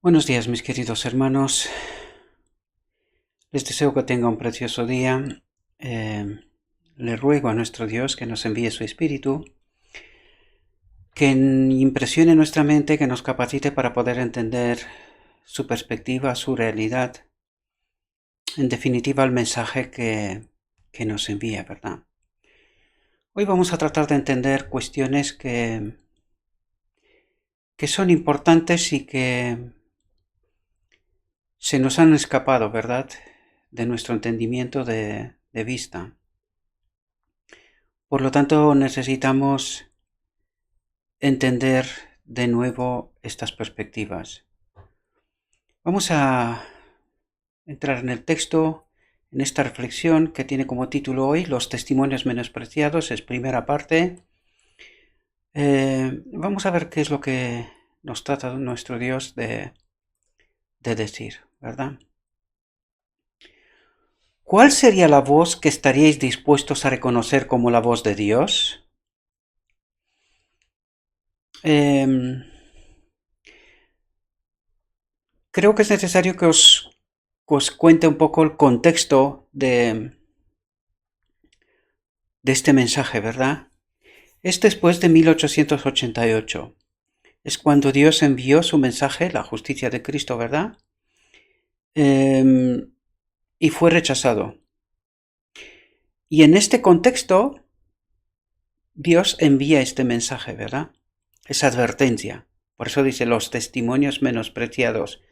Buenos días, mis queridos hermanos. Les deseo que tengan un precioso día. Le ruego a nuestro Dios que nos envíe su Espíritu, que impresione nuestra mente, que nos capacite para poder entender su perspectiva, su realidad. En definitiva, el mensaje que nos envía, ¿verdad? Hoy vamos a tratar de entender cuestiones que son importantes y que se nos han escapado, ¿verdad?, de nuestro entendimiento de vista. Por lo tanto, necesitamos entender de nuevo estas perspectivas. Vamos a entrar en el texto, en esta reflexión que tiene como título hoy Los testimonios menospreciados, es primera parte. Vamos a ver qué es lo que nos trata nuestro Dios de decir, ¿verdad? ¿Cuál sería la voz que estaríais dispuestos a reconocer como la voz de Dios? Creo que es necesario que os cuente un poco el contexto de este mensaje, ¿verdad? Es después de 1888. Es cuando Dios envió su mensaje, la justicia de Cristo, ¿verdad? Y fue rechazado. Y en este contexto, Dios envía este mensaje, ¿verdad? Esa advertencia. Por eso dice los testimonios menospreciados.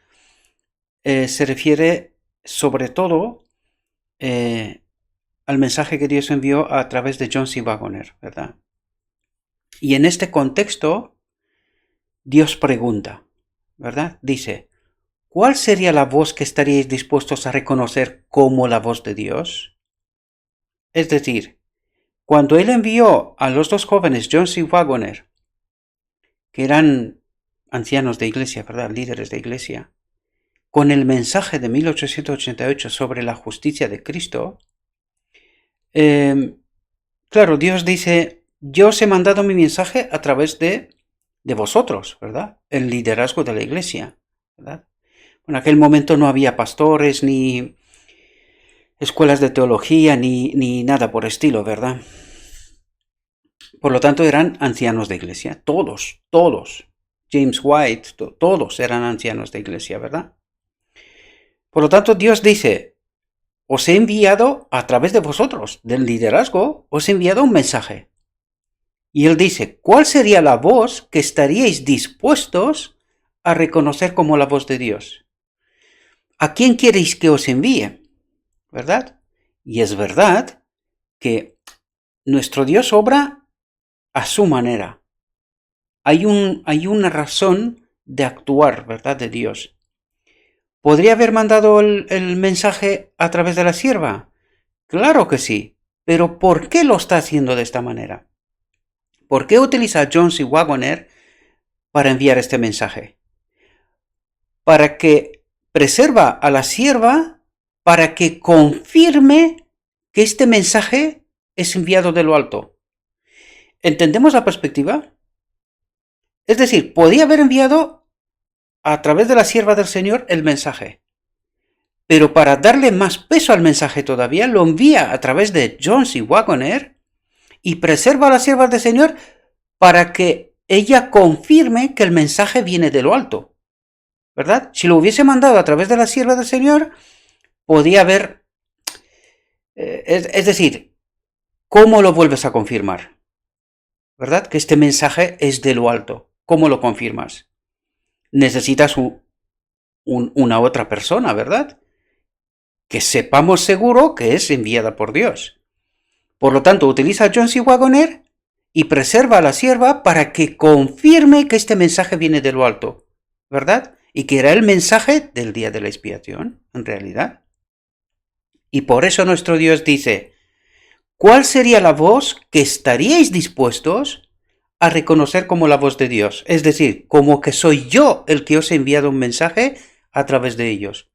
Se refiere sobre todo al mensaje que Dios envió a través de John C. Waggoner, ¿verdad? Y en este contexto, Dios pregunta, ¿verdad? Dice, ¿cuál sería la voz que estaríais dispuestos a reconocer como la voz de Dios? Es decir, cuando Él envió a los dos jóvenes, John C. Waggoner, que eran ancianos de iglesia, ¿verdad? Líderes de iglesia, con el mensaje de 1888 sobre la justicia de Cristo, claro, Dios dice, yo os he mandado mi mensaje a través de vosotros, ¿verdad? El liderazgo de la iglesia, ¿verdad? En aquel momento no había pastores, ni escuelas de teología, ni nada por estilo, ¿verdad? Por lo tanto, eran ancianos de iglesia, todos. James White, todos eran ancianos de iglesia, ¿verdad? Por lo tanto, Dios dice, os he enviado a través de vosotros, del liderazgo, os he enviado un mensaje. Y Él dice, ¿cuál sería la voz que estaríais dispuestos a reconocer como la voz de Dios? ¿A quién queréis que os envíe? ¿Verdad? Y es verdad que nuestro Dios obra a su manera. Hay una razón de actuar, ¿verdad?, de Dios. ¿Podría haber mandado el mensaje a través de la sierva? Claro que sí, pero ¿por qué lo está haciendo de esta manera? ¿Por qué utiliza a John C. Waggoner para enviar este mensaje? Para que preserva a la sierva, para que confirme que este mensaje es enviado de lo alto. ¿Entendemos la perspectiva? Es decir, podía haber enviado a través de la sierva del Señor el mensaje, pero para darle más peso al mensaje todavía, lo envía a través de John C. Waggoner y preserva a la sierva del Señor para que ella confirme que el mensaje viene de lo alto, ¿verdad? Si lo hubiese mandado a través de la sierva del Señor, podía haber... es decir, ¿cómo lo vuelves a confirmar? ¿Verdad? Que este mensaje es de lo alto. ¿Cómo lo confirmas? Necesitas una otra persona, ¿verdad? Que sepamos seguro que es enviada por Dios. Por lo tanto, utiliza a John C. Waggoner y preserva a la sierva para que confirme que este mensaje viene de lo alto, ¿verdad? Y que era el mensaje del día de la expiación, en realidad. Y por eso nuestro Dios dice, ¿cuál sería la voz que estaríais dispuestos a reconocer como la voz de Dios? Es decir, como que soy yo el que os he enviado un mensaje a través de ellos.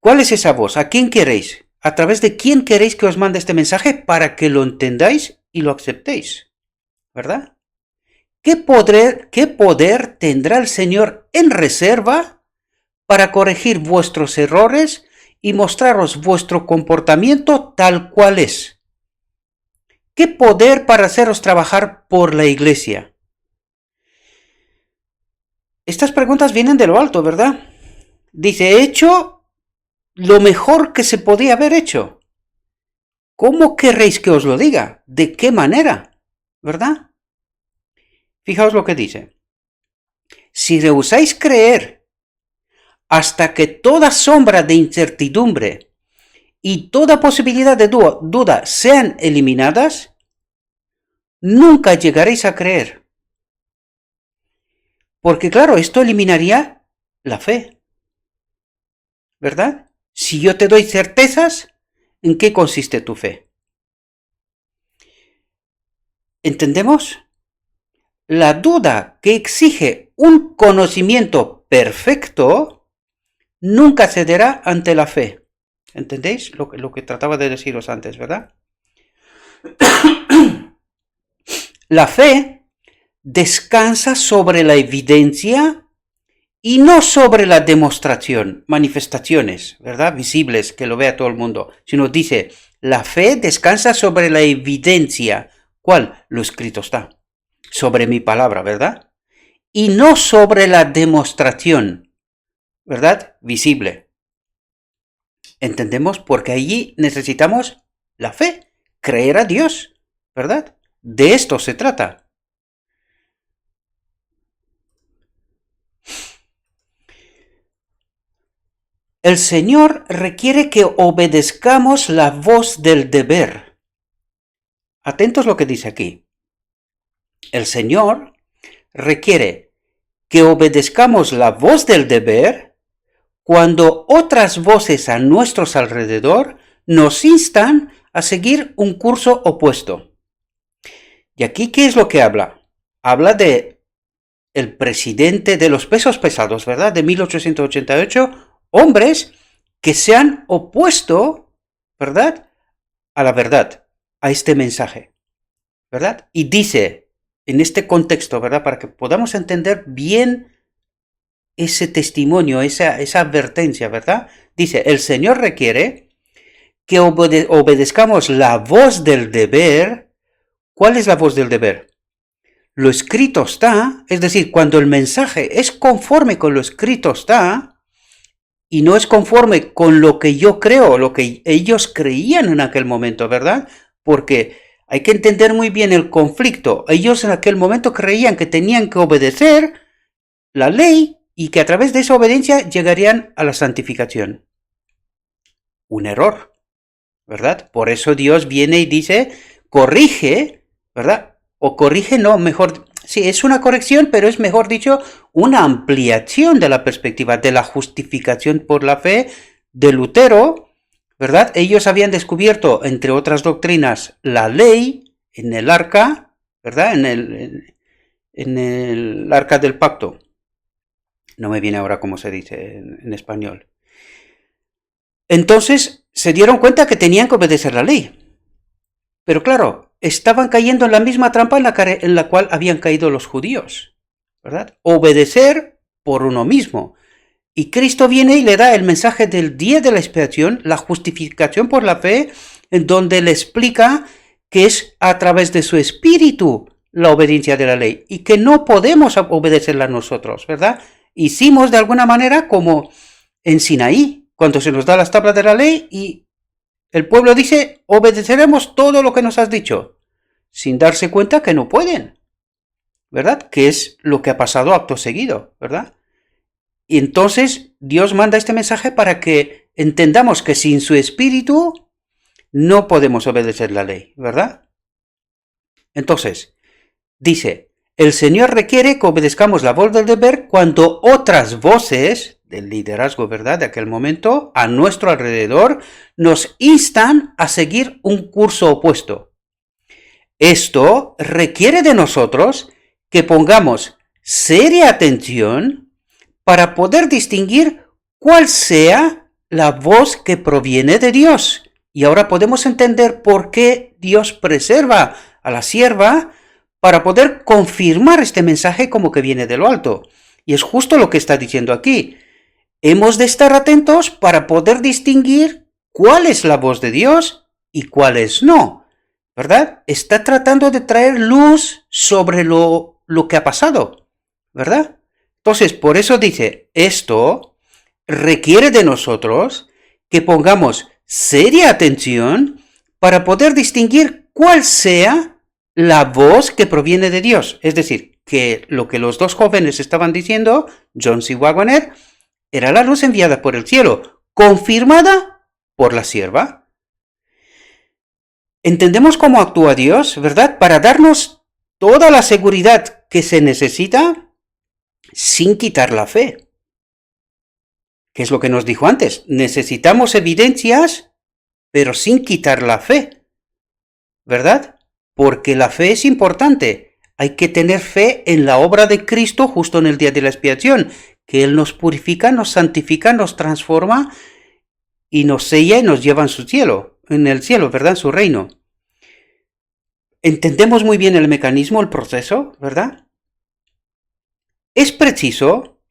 ¿Cuál es esa voz? ¿A quién queréis? ¿A través de quién queréis que os mande este mensaje para que lo entendáis y lo aceptéis? ¿Verdad? ¿Qué poder tendrá el Señor en reserva para corregir vuestros errores y mostraros vuestro comportamiento tal cual es. ¿Qué poder para haceros trabajar por la iglesia? Estas preguntas vienen de lo alto, ¿verdad? Dice, he hecho lo mejor que se podía haber hecho. ¿Cómo querréis que os lo diga? ¿De qué manera? ¿Verdad? Fijaos lo que dice. Si rehusáis creer hasta que toda sombra de incertidumbre y toda posibilidad de duda sean eliminadas, nunca llegaréis a creer. Porque claro, esto eliminaría la fe, ¿verdad? Si yo te doy certezas, ¿en qué consiste tu fe? ¿Entendemos? La duda que exige un conocimiento perfecto nunca cederá ante la fe. ¿Entendéis lo que trataba de deciros antes, verdad? La fe descansa sobre la evidencia y no sobre la demostración, manifestaciones, ¿verdad? Visibles, que lo vea todo el mundo, sino dice, la fe descansa sobre la evidencia. ¿Cuál? Lo escrito está. Sobre mi palabra, ¿verdad? Y no sobre la demostración, ¿verdad? Visible. ¿Entendemos? Porque allí necesitamos la fe, creer a Dios, ¿verdad? De esto se trata. El Señor requiere que obedezcamos la voz del deber. Atentos lo que dice aquí. El Señor requiere que obedezcamos la voz del deber cuando otras voces a nuestros alrededor nos instan a seguir un curso opuesto. ¿Y aquí qué es lo que habla? Habla de el presidente de los pesos pesados, ¿verdad? De 1888, hombres que se han opuesto, ¿verdad? A la verdad, a este mensaje, ¿verdad? Y dice, en este contexto, ¿verdad? Para que podamos entender bien ese testimonio, esa advertencia, ¿verdad? Dice, el Señor requiere que obedezcamos la voz del deber. ¿Cuál es la voz del deber? Lo escrito está, es decir, cuando el mensaje es conforme con lo escrito está y no es conforme con lo que yo creo, lo que ellos creían en aquel momento, ¿verdad? Porque hay que entender muy bien el conflicto. Ellos en aquel momento creían que tenían que obedecer la ley y que a través de esa obediencia llegarían a la santificación. Un error, ¿verdad? Por eso Dios viene y dice, corrige, ¿verdad? O corrige, no, mejor, sí, es una corrección, pero es mejor dicho, una ampliación de la perspectiva de la justificación por la fe de Lutero, ¿verdad? Ellos habían descubierto, entre otras doctrinas, la ley en el arca, ¿verdad? En el arca del pacto. No me viene ahora cómo se dice en español. Entonces se dieron cuenta que tenían que obedecer la ley. Pero claro, estaban cayendo en la misma trampa en la cual habían caído los judíos, ¿verdad? Obedecer por uno mismo. Y Cristo viene y le da el mensaje del día de la expiación, la justificación por la fe, en donde le explica que es a través de su espíritu la obediencia de la ley y que no podemos obedecerla nosotros, ¿verdad? Hicimos de alguna manera como en Sinaí, cuando se nos da las tablas de la ley y el pueblo dice, obedeceremos todo lo que nos has dicho, sin darse cuenta que no pueden, ¿verdad? Que es lo que ha pasado acto seguido, ¿verdad? Y entonces Dios manda este mensaje para que entendamos que sin su espíritu no podemos obedecer la ley, ¿verdad? Entonces, dice, el Señor requiere que obedezcamos la voz del deber cuando otras voces del liderazgo, ¿verdad?, de aquel momento, a nuestro alrededor, nos instan a seguir un curso opuesto. Esto requiere de nosotros que pongamos seria atención para poder distinguir cuál sea la voz que proviene de Dios. Y ahora podemos entender por qué Dios preserva a la sierva para poder confirmar este mensaje como que viene de lo alto. Y es justo lo que está diciendo aquí. hemos de estar atentos para poder distinguir cuál es la voz de Dios y cuál es no, ¿verdad? Está tratando de traer luz sobre lo que ha pasado, ¿verdad? Entonces, por eso dice, esto requiere de nosotros que pongamos seria atención para poder distinguir cuál sea la voz que proviene de Dios. Es decir, que lo que los dos jóvenes estaban diciendo, Jones y Wagoner, era la luz enviada por el cielo, confirmada por la sierva. Entendemos cómo actúa Dios, ¿verdad? Para darnos toda la seguridad que se necesita sin quitar la fe. ¿Qué es lo que nos dijo antes? Necesitamos evidencias, pero sin quitar la fe, ¿verdad? Porque la fe es importante. Hay que tener fe en la obra de Cristo justo en el día de la expiación, que Él nos purifica, nos santifica, nos transforma y nos sella y nos lleva en su cielo, ¿verdad? En su reino. Entendemos muy bien el mecanismo, el proceso, ¿verdad? Es preciso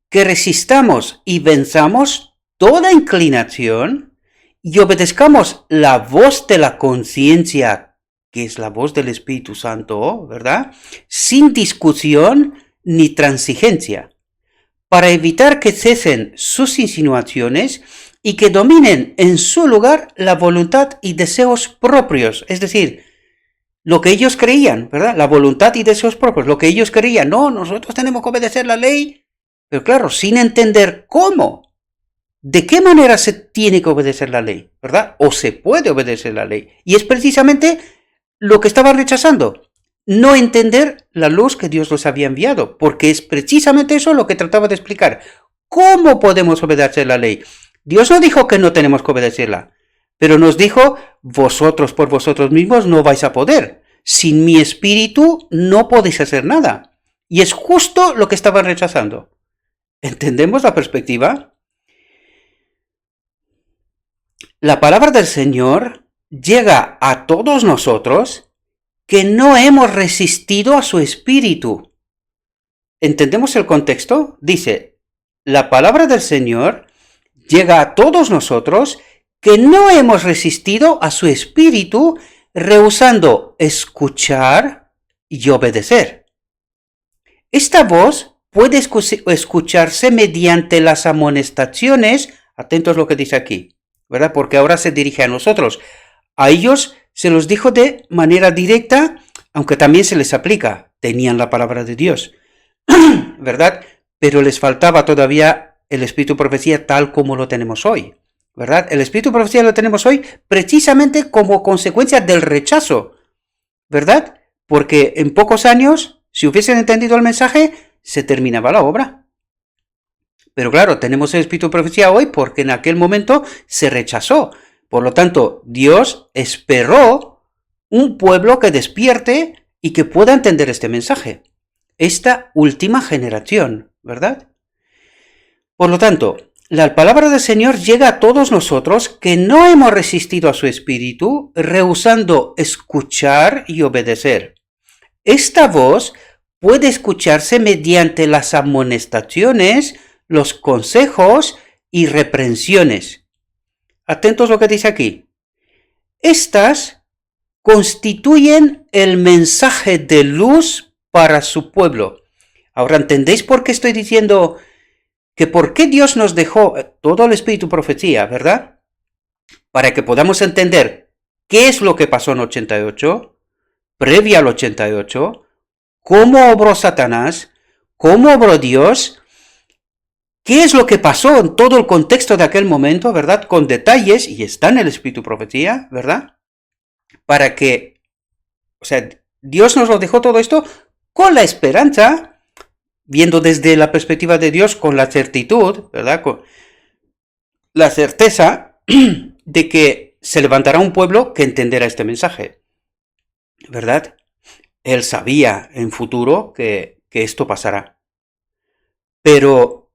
que resistamos y venzamos toda inclinación y obedezcamos la voz de la conciencia, que es la voz del Espíritu Santo, ¿verdad? Sin discusión ni transigencia, para evitar que cesen sus insinuaciones y que dominen en su lugar la voluntad y deseos propios, es decir, lo que ellos creían, ¿verdad? La voluntad y deseos propios, lo que ellos creían. No, nosotros tenemos que obedecer la ley, pero claro, sin entender cómo, de qué manera se tiene que obedecer la ley, ¿verdad? O se puede obedecer la ley. Y es precisamente lo que estaban rechazando, no entender la luz que Dios les había enviado, porque es precisamente eso lo que trataba de explicar. ¿Cómo podemos obedecer la ley? Dios no dijo que no tenemos que obedecerla, pero nos dijo, vosotros por vosotros mismos no vais a poder. Sin mi espíritu no podéis hacer nada. Y es justo lo que estaban rechazando. ¿Entendemos la perspectiva? La palabra del Señor llega a todos nosotros que no hemos resistido a su espíritu. ¿Entendemos el contexto? Dice, la palabra del Señor llega a todos nosotros que no hemos resistido a su espíritu, rehusando escuchar y obedecer. Esta voz puede escucharse mediante las amonestaciones, atentos a lo que dice aquí, ¿verdad? Porque ahora se dirige a nosotros. A ellos se los dijo de manera directa, aunque también se les aplica, tenían la palabra de Dios, ¿verdad? Pero les faltaba todavía el espíritu de profecía tal como lo tenemos hoy, ¿verdad? El espíritu de profecía lo tenemos hoy precisamente como consecuencia del rechazo, ¿verdad? Porque en pocos años, si hubiesen entendido el mensaje, se terminaba la obra. Pero claro, tenemos el espíritu de profecía hoy porque en aquel momento se rechazó. Por lo tanto, Dios esperó un pueblo que despierte y que pueda entender este mensaje. Esta última generación, ¿verdad? Por lo tanto, la palabra del Señor llega a todos nosotros que no hemos resistido a su espíritu, rehusando escuchar y obedecer. Esta voz puede escucharse mediante las amonestaciones, los consejos y reprensiones. Atentos a lo que dice aquí. Estas constituyen el mensaje de luz para su pueblo. Ahora, ¿entendéis por qué estoy diciendo que por qué Dios nos dejó todo el espíritu de profecía, ¿verdad? Para que podamos entender qué es lo que pasó en 88, previa al 88, cómo obró Satanás, cómo obró Dios, qué es lo que pasó en todo el contexto de aquel momento, ¿verdad? Con detalles, y está en el espíritu de profecía, ¿verdad? Para que, o sea, Dios nos lo dejó todo esto con la esperanza, viendo desde la perspectiva de Dios con la certitud, ¿verdad? Con la certeza de que se levantará un pueblo que entenderá este mensaje, ¿verdad? Él sabía en futuro que esto pasará. Pero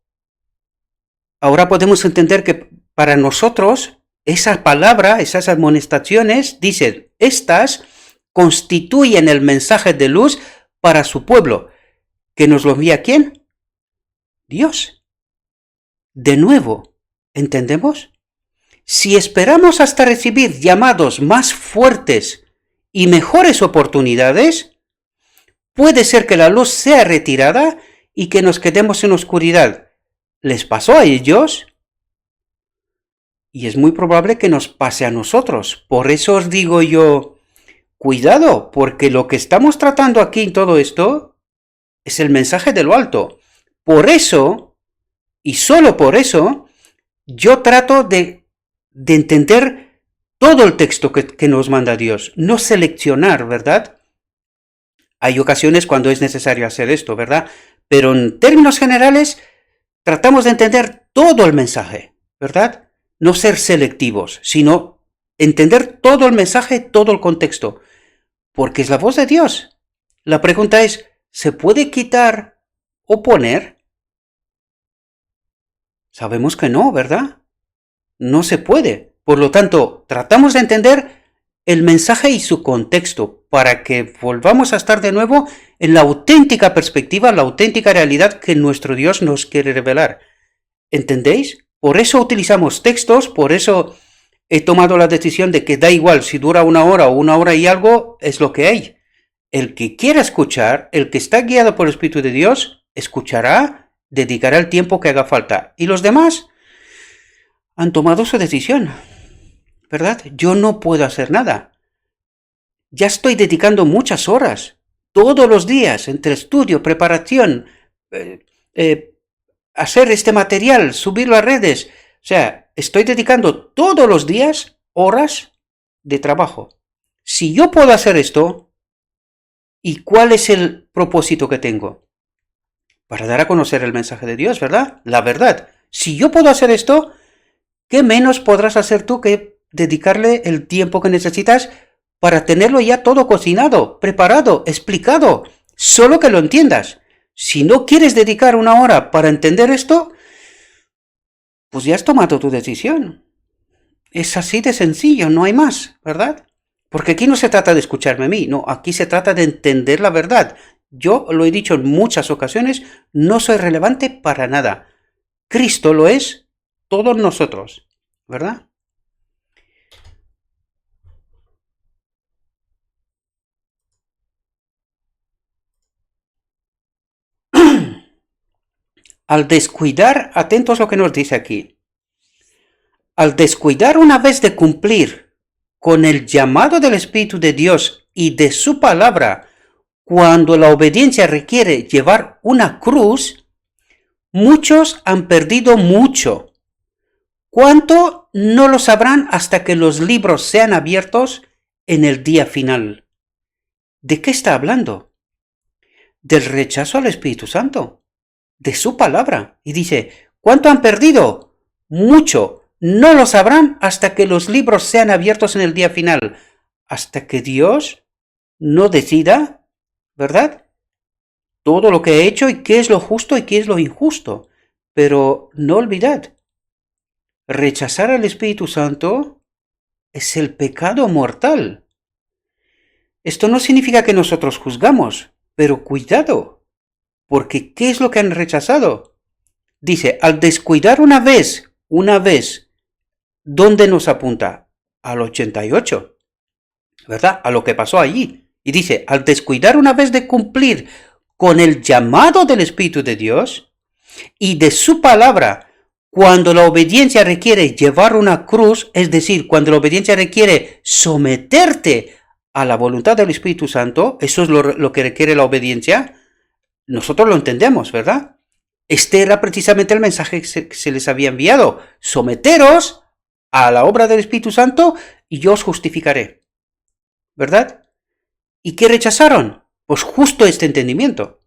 ahora podemos entender que para nosotros esa palabra, esas amonestaciones, dicen, estas constituyen el mensaje de luz para su pueblo. ¿Que nos lo envía quién? Dios. de nuevo. ¿Entendemos? Si esperamos hasta recibir llamados más fuertes y mejores oportunidades, puede ser que la luz sea retirada y que nos quedemos en oscuridad. ¿Les pasó a ellos? Y es muy probable que nos pase a nosotros. Por eso os digo yo, cuidado, porque lo que estamos tratando aquí en todo esto es el mensaje de lo alto. Por eso, y solo por eso, yo trato de entender todo el texto que nos manda Dios, no seleccionar, ¿verdad? Hay ocasiones cuando es necesario hacer esto, ¿verdad? Pero en términos generales, tratamos de entender todo el mensaje, ¿verdad? No ser selectivos, sino entender todo el mensaje, todo el contexto, porque es la voz de Dios. La pregunta es, ¿se puede quitar o poner? Sabemos que no, ¿verdad? No se puede. Por lo tanto, tratamos de entender el mensaje y su contexto para que volvamos a estar de nuevo en la auténtica perspectiva, la auténtica realidad que nuestro Dios nos quiere revelar. ¿Entendéis? Por eso utilizamos textos, por eso he tomado la decisión de que da igual si dura 1 hora o 1 hora y algo, es lo que hay. El que quiera escuchar, el que está guiado por el Espíritu de Dios, escuchará, dedicará el tiempo que haga falta. Y los demás han tomado su decisión, ¿verdad? Yo no puedo hacer nada. Ya estoy dedicando muchas horas, todos los días, entre estudio, preparación, hacer este material, subirlo a redes. O sea, estoy dedicando todos los días horas de trabajo. Si yo puedo hacer esto, ¿y cuál es el propósito que tengo? Para dar a conocer el mensaje de Dios, ¿verdad? La verdad. Si yo puedo hacer esto, ¿qué menos podrás hacer tú que dedicarle el tiempo que necesitas para tenerlo ya todo cocinado, preparado, explicado? Solo que lo entiendas. Si no quieres dedicar 1 hora para entender esto, pues ya has tomado tu decisión. Es así de sencillo, no hay más, ¿verdad? Porque aquí no se trata de escucharme a mí, no, aquí se trata de entender la verdad. Yo lo he dicho en muchas ocasiones, no soy relevante para nada. Cristo lo es, todos nosotros, ¿verdad? Al descuidar, atentos a lo que nos dice aquí, al descuidar una vez de cumplir con el llamado del Espíritu de Dios y de su palabra, cuando la obediencia requiere llevar una cruz, muchos han perdido mucho. ¿Cuánto? No lo sabrán hasta que los libros sean abiertos en el día final. ¿De qué está hablando? Del rechazo al Espíritu Santo, de su palabra. Y dice, ¿cuánto han perdido? Mucho. No lo sabrán hasta que los libros sean abiertos en el día final. Hasta que Dios no decida, ¿verdad? Todo lo que he hecho y qué es lo justo y qué es lo injusto. Pero no olvidad, rechazar al Espíritu Santo es el pecado mortal. Esto no significa que nosotros juzgamos, pero cuidado, porque ¿qué es lo que han rechazado? Dice, al descuidar una vez, ¿dónde nos apunta? Al 88, ¿verdad? A lo que pasó allí. Y dice, al descuidar una vez de cumplir con el llamado del Espíritu de Dios y de su palabra, cuando la obediencia requiere llevar una cruz, es decir, cuando la obediencia requiere someterte a la voluntad del Espíritu Santo, eso es lo que requiere la obediencia, nosotros lo entendemos, ¿verdad? Este era precisamente el mensaje que se les había enviado. Someteros a la obra del Espíritu Santo y yo os justificaré, ¿verdad? ¿Y qué rechazaron? Pues justo este entendimiento.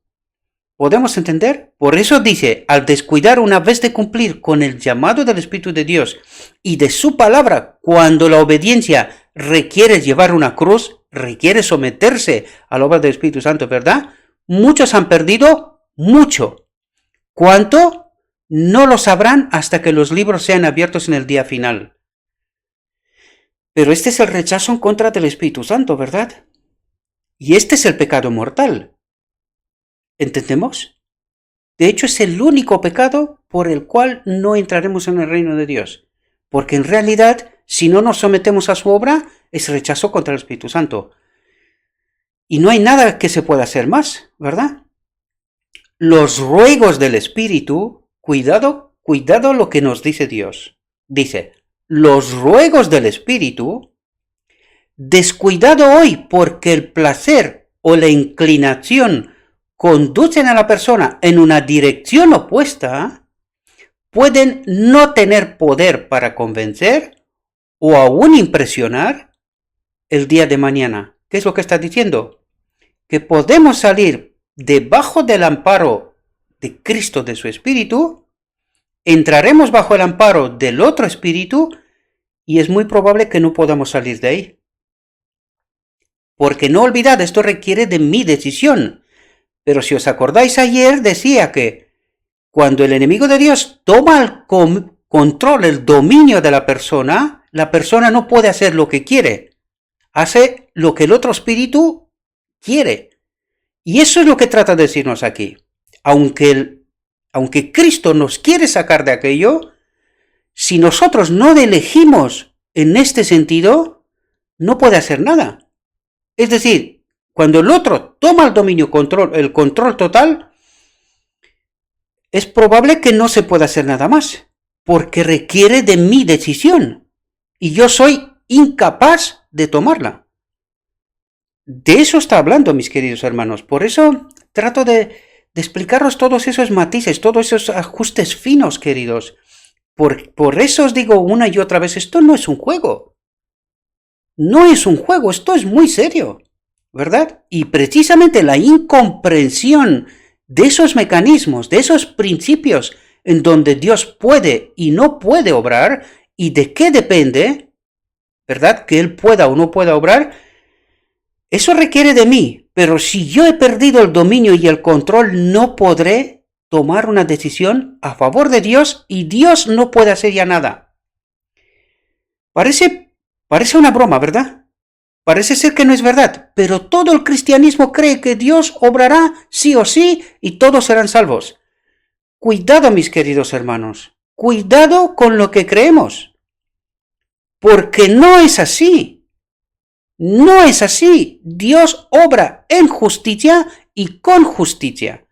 ¿Podemos entender? Por eso dice, al descuidar una vez de cumplir con el llamado del Espíritu de Dios y de su palabra, cuando la obediencia requiere llevar una cruz, requiere someterse a la obra del Espíritu Santo, ¿verdad? Muchos han perdido mucho. ¿Cuánto? No lo sabrán hasta que los libros sean abiertos en el día final. Pero este es el rechazo en contra del Espíritu Santo, ¿verdad? Y este es el pecado mortal. ¿Entendemos? De hecho, es el único pecado por el cual no entraremos en el reino de Dios. Porque en realidad, si no nos sometemos a su obra, es rechazo contra el Espíritu Santo. Y no hay nada que se pueda hacer más, ¿verdad? Los ruegos del Espíritu, cuidado lo que nos dice Dios. Dice, los ruegos del Espíritu, descuidado hoy porque el placer o la inclinación conducen a la persona en una dirección opuesta, pueden no tener poder para convencer o aún impresionar el día de mañana. ¿Qué es lo que está diciendo? Que podemos salir debajo del amparo de Cristo, de su Espíritu, entraremos bajo el amparo del otro Espíritu y es muy probable que no podamos salir de ahí. Porque no olvidad, esto requiere de mi decisión. Pero si os acordáis ayer, decía que cuando el enemigo de Dios toma el control, el dominio de la persona no puede hacer lo que quiere. Hace lo que el otro espíritu quiere. Y eso es lo que trata de decirnos aquí. Aunque Cristo nos quiere sacar de aquello, si nosotros no elegimos en este sentido, no puede hacer nada. Es decir, cuando el otro toma el dominio, el control total, es probable que no se pueda hacer nada más, porque requiere de mi decisión, y yo soy incapaz de tomarla. De eso está hablando, mis queridos hermanos. Por eso trato de explicaros todos esos matices, todos esos ajustes finos, queridos. Por eso os digo una y otra vez, esto no es un juego. No es un juego, esto es muy serio, ¿verdad? Y precisamente la incomprensión de esos mecanismos, de esos principios en donde Dios puede y no puede obrar, y de qué depende, ¿verdad? Que Él pueda o no pueda obrar, eso requiere de mí, pero si yo he perdido el dominio y el control, no podré tomar una decisión a favor de Dios y Dios no puede hacer ya nada. Parece una broma, ¿verdad? Parece ser que no es verdad, pero todo el cristianismo cree que Dios obrará sí o sí y todos serán salvos. Cuidado, mis queridos hermanos, cuidado con lo que creemos, porque no es así. No es así. Dios obra en justicia y con justicia.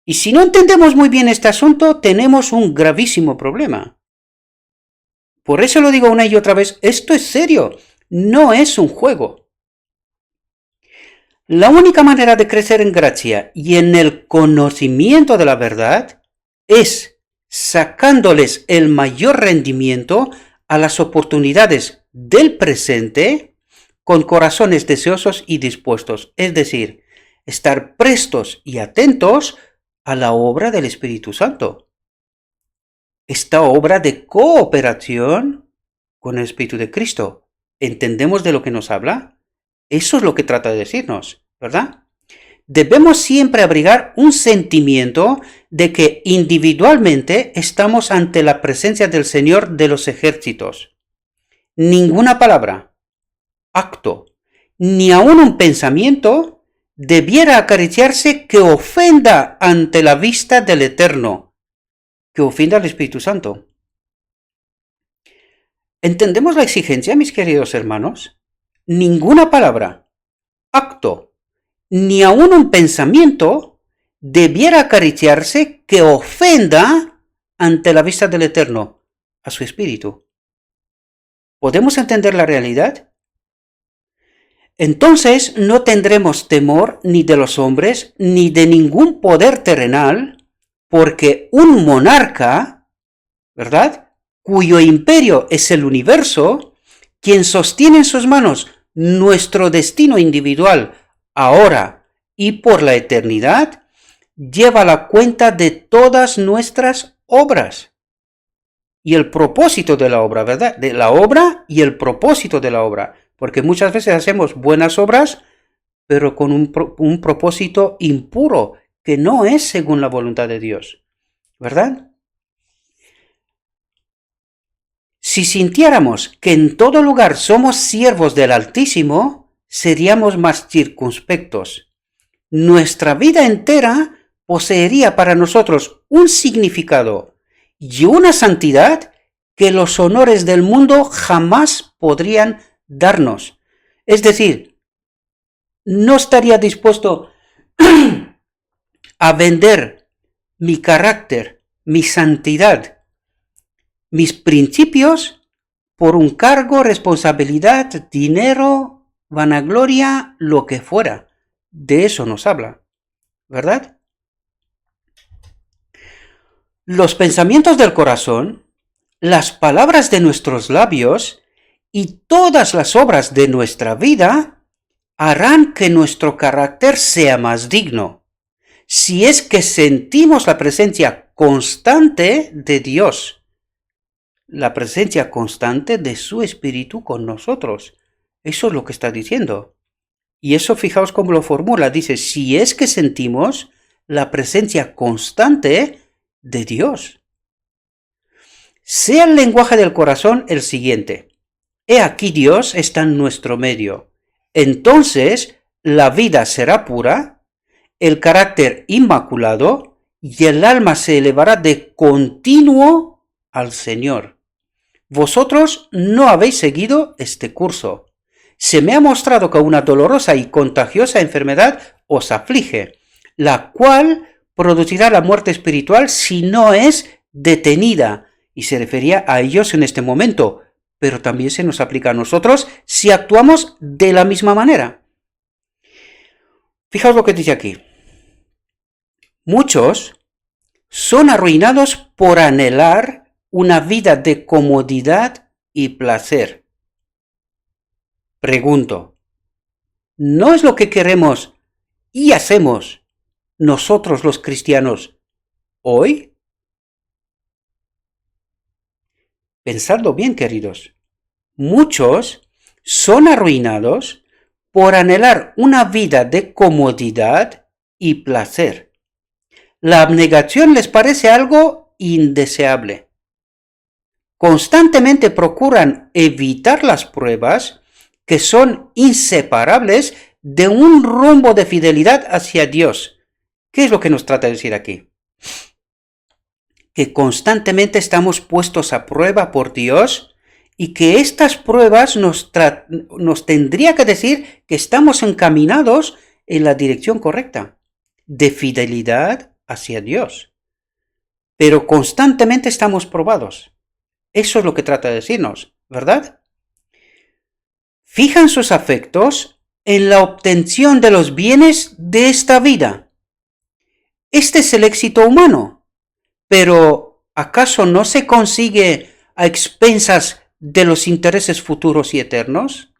Y si no entendemos muy bien este asunto, tenemos un gravísimo problema. Por eso lo digo una y otra vez, esto es serio, no es un juego. La única manera de crecer en gracia y en el conocimiento de la verdad es sacándoles el mayor rendimiento a las oportunidades del presente con corazones deseosos y dispuestos, es decir, estar prestos y atentos a la obra del Espíritu Santo. Esta obra de cooperación con el Espíritu de Cristo. ¿Entendemos de lo que nos habla? Eso es lo que trata de decirnos, ¿verdad? Debemos siempre abrigar un sentimiento de que individualmente estamos ante la presencia del Señor de los ejércitos. Ninguna palabra, acto, ni aun un pensamiento debiera acariciarse que ofenda ante la vista del Eterno, que ofenda al Espíritu Santo. ¿Entendemos la exigencia, mis queridos hermanos? Ninguna palabra, acto, ni aun un pensamiento debiera acariciarse que ofenda ante la vista del Eterno, a su Espíritu. ¿Podemos entender la realidad? Entonces no tendremos temor ni de los hombres, ni de ningún poder terrenal, porque un monarca, ¿verdad?, cuyo imperio es el universo, quien sostiene en sus manos nuestro destino individual ahora y por la eternidad, lleva la cuenta de todas nuestras obras. Y el propósito de la obra, ¿verdad? De la obra y el propósito de la obra. Porque muchas veces hacemos buenas obras, pero con un propósito impuro, que no es según la voluntad de Dios, ¿verdad? Si sintiéramos que en todo lugar somos siervos del Altísimo, seríamos más circunspectos. Nuestra vida entera poseería para nosotros un significado y una santidad que los honores del mundo jamás podrían darnos. Es decir, no estaría dispuesto a vender mi carácter, mi santidad, mis principios por un cargo, responsabilidad, dinero, vanagloria, lo que fuera. De eso nos habla, ¿verdad? Los pensamientos del corazón, las palabras de nuestros labios y todas las obras de nuestra vida harán que nuestro carácter sea más digno, si es que sentimos la presencia constante de Dios, la presencia constante de su Espíritu con nosotros. Eso es lo que está diciendo. Y eso, fijaos cómo lo formula. Dice, si es que sentimos la presencia constante de Dios. Sea el lenguaje del corazón el siguiente. He aquí Dios está en nuestro medio. Entonces la vida será pura, el carácter inmaculado, y el alma se elevará de continuo al Señor. Vosotros no habéis seguido este curso. Se me ha mostrado que una dolorosa y contagiosa enfermedad os aflige, la cual producirá la muerte espiritual si no es detenida. Y se refería a ellos en este momento, pero también se nos aplica a nosotros si actuamos de la misma manera. Fijaos lo que dice aquí. Muchos son arruinados por anhelar una vida de comodidad y placer. Pregunto, ¿no es lo que queremos y hacemos nosotros los cristianos hoy? Pensadlo bien, queridos. Muchos son arruinados por anhelar una vida de comodidad y placer. La abnegación les parece algo indeseable. Constantemente procuran evitar las pruebas que son inseparables de un rumbo de fidelidad hacia Dios. ¿Qué es lo que nos trata de decir aquí? Que constantemente estamos puestos a prueba por Dios y que estas pruebas nos tendría que decir que estamos encaminados en la dirección correcta, de fidelidad hacia Dios. Pero constantemente estamos probados. Eso es lo que trata de decirnos, ¿verdad? Fijan sus afectos en la obtención de los bienes de esta vida. Este es el éxito humano, pero ¿acaso no se consigue a expensas de los intereses futuros y eternos?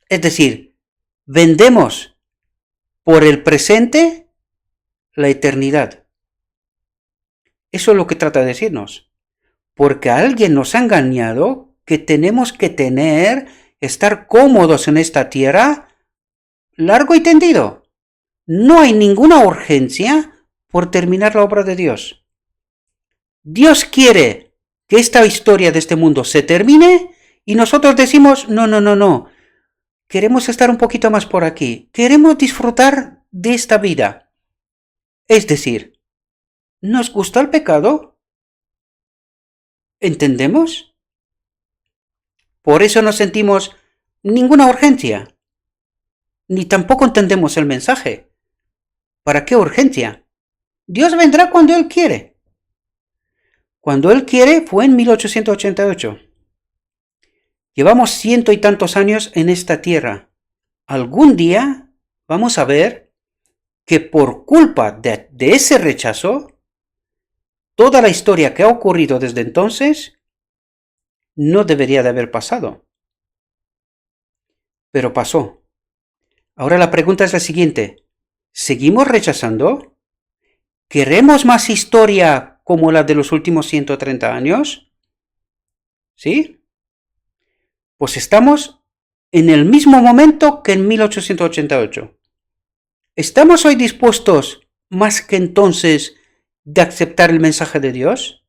Es decir, vendemos por el presente la eternidad. Eso es lo que trata de decirnos. Porque alguien nos ha engañado que tenemos que estar cómodos en esta tierra, largo y tendido. No hay ninguna urgencia por terminar la obra de Dios. Dios quiere que esta historia de este mundo se termine y nosotros decimos, no. Queremos estar un poquito más por aquí. Queremos disfrutar de esta vida. Es decir, ¿nos gusta el pecado? ¿Entendemos? Por eso no sentimos ninguna urgencia. Ni tampoco entendemos el mensaje. ¿Para qué urgencia? Dios vendrá cuando Él quiere. Cuando Él quiere fue en 1888. Llevamos 100 y tantos años en esta tierra. Algún día vamos a ver que por culpa de ese rechazo, toda la historia que ha ocurrido desde entonces no debería de haber pasado. Pero pasó. Ahora la pregunta es la siguiente. ¿Seguimos rechazando? ¿Queremos más historia como la de los últimos 130 años? ¿Sí? Pues estamos en el mismo momento que en 1888. ¿Estamos hoy dispuestos, más que entonces, de aceptar el mensaje de Dios?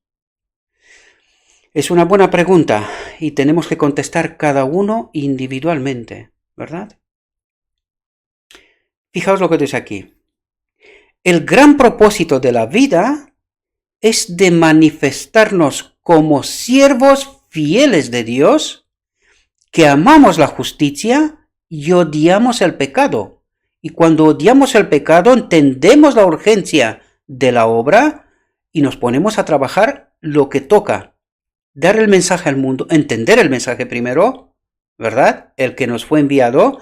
Es una buena pregunta y tenemos que contestar cada uno individualmente, ¿verdad? Fijaos lo que dice aquí. El gran propósito de la vida es de manifestarnos como siervos fieles de Dios, que amamos la justicia y odiamos el pecado. Y cuando odiamos el pecado, entendemos la urgencia de la obra y nos ponemos a trabajar lo que toca. Dar el mensaje al mundo, entender el mensaje primero, ¿verdad? El que nos fue enviado,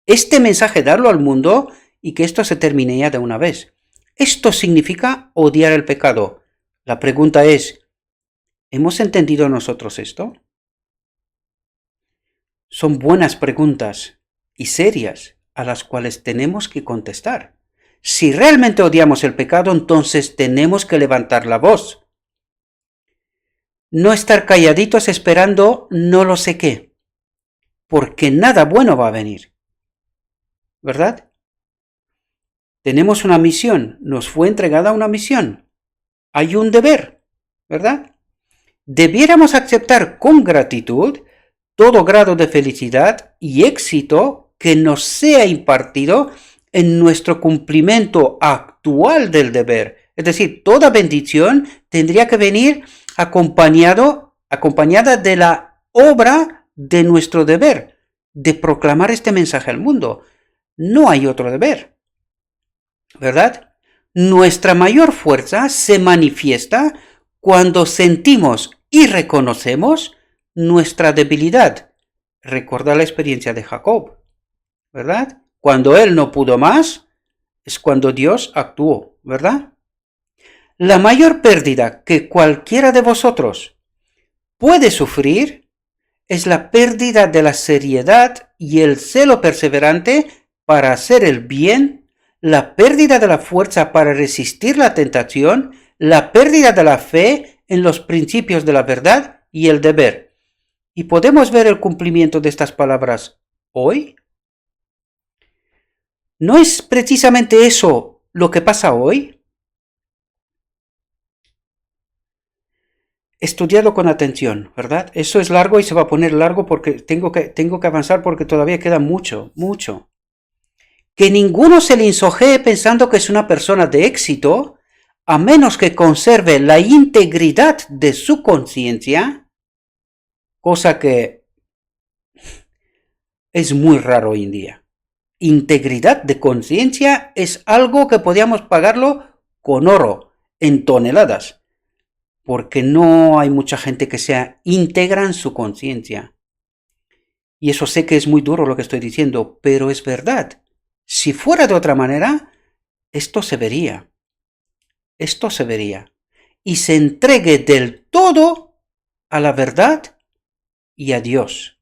este mensaje darlo al mundo y que esto se termine ya de una vez. Esto significa odiar el pecado. La pregunta es, ¿hemos entendido nosotros esto? Son buenas preguntas y serias a las cuales tenemos que contestar. Si realmente odiamos el pecado, entonces tenemos que levantar la voz. No estar calladitos esperando no lo sé qué, porque nada bueno va a venir. ¿Verdad? Tenemos una misión, nos fue entregada una misión. Hay un deber, ¿verdad? Debiéramos aceptar con gratitud todo grado de felicidad y éxito que nos sea impartido en nuestro cumplimiento actual del deber. Es decir, toda bendición tendría que venir acompañada de la obra de nuestro deber, de proclamar este mensaje al mundo. No hay otro deber, ¿verdad? Nuestra mayor fuerza se manifiesta cuando sentimos y reconocemos nuestra debilidad. Recuerda la experiencia de Jacob, ¿verdad? Cuando él no pudo más, es cuando Dios actuó, ¿verdad? La mayor pérdida que cualquiera de vosotros puede sufrir es la pérdida de la seriedad y el celo perseverante para hacer el bien, la pérdida de la fuerza para resistir la tentación, la pérdida de la fe en los principios de la verdad y el deber. ¿Y podemos ver el cumplimiento de estas palabras hoy? ¿No es precisamente eso lo que pasa hoy? Estudiado con atención, ¿verdad? Eso es largo y se va a poner largo porque tengo que avanzar porque todavía queda mucho. Que ninguno se le lisonjee pensando que es una persona de éxito, a menos que conserve la integridad de su conciencia, cosa que es muy raro hoy en día. Integridad de conciencia es algo que podíamos pagarlo con oro, en toneladas, porque no hay mucha gente que sea íntegra en su conciencia. Y eso sé que es muy duro lo que estoy diciendo, pero es verdad. Si fuera de otra manera, esto se vería. Y se entregue del todo a la verdad y a Dios.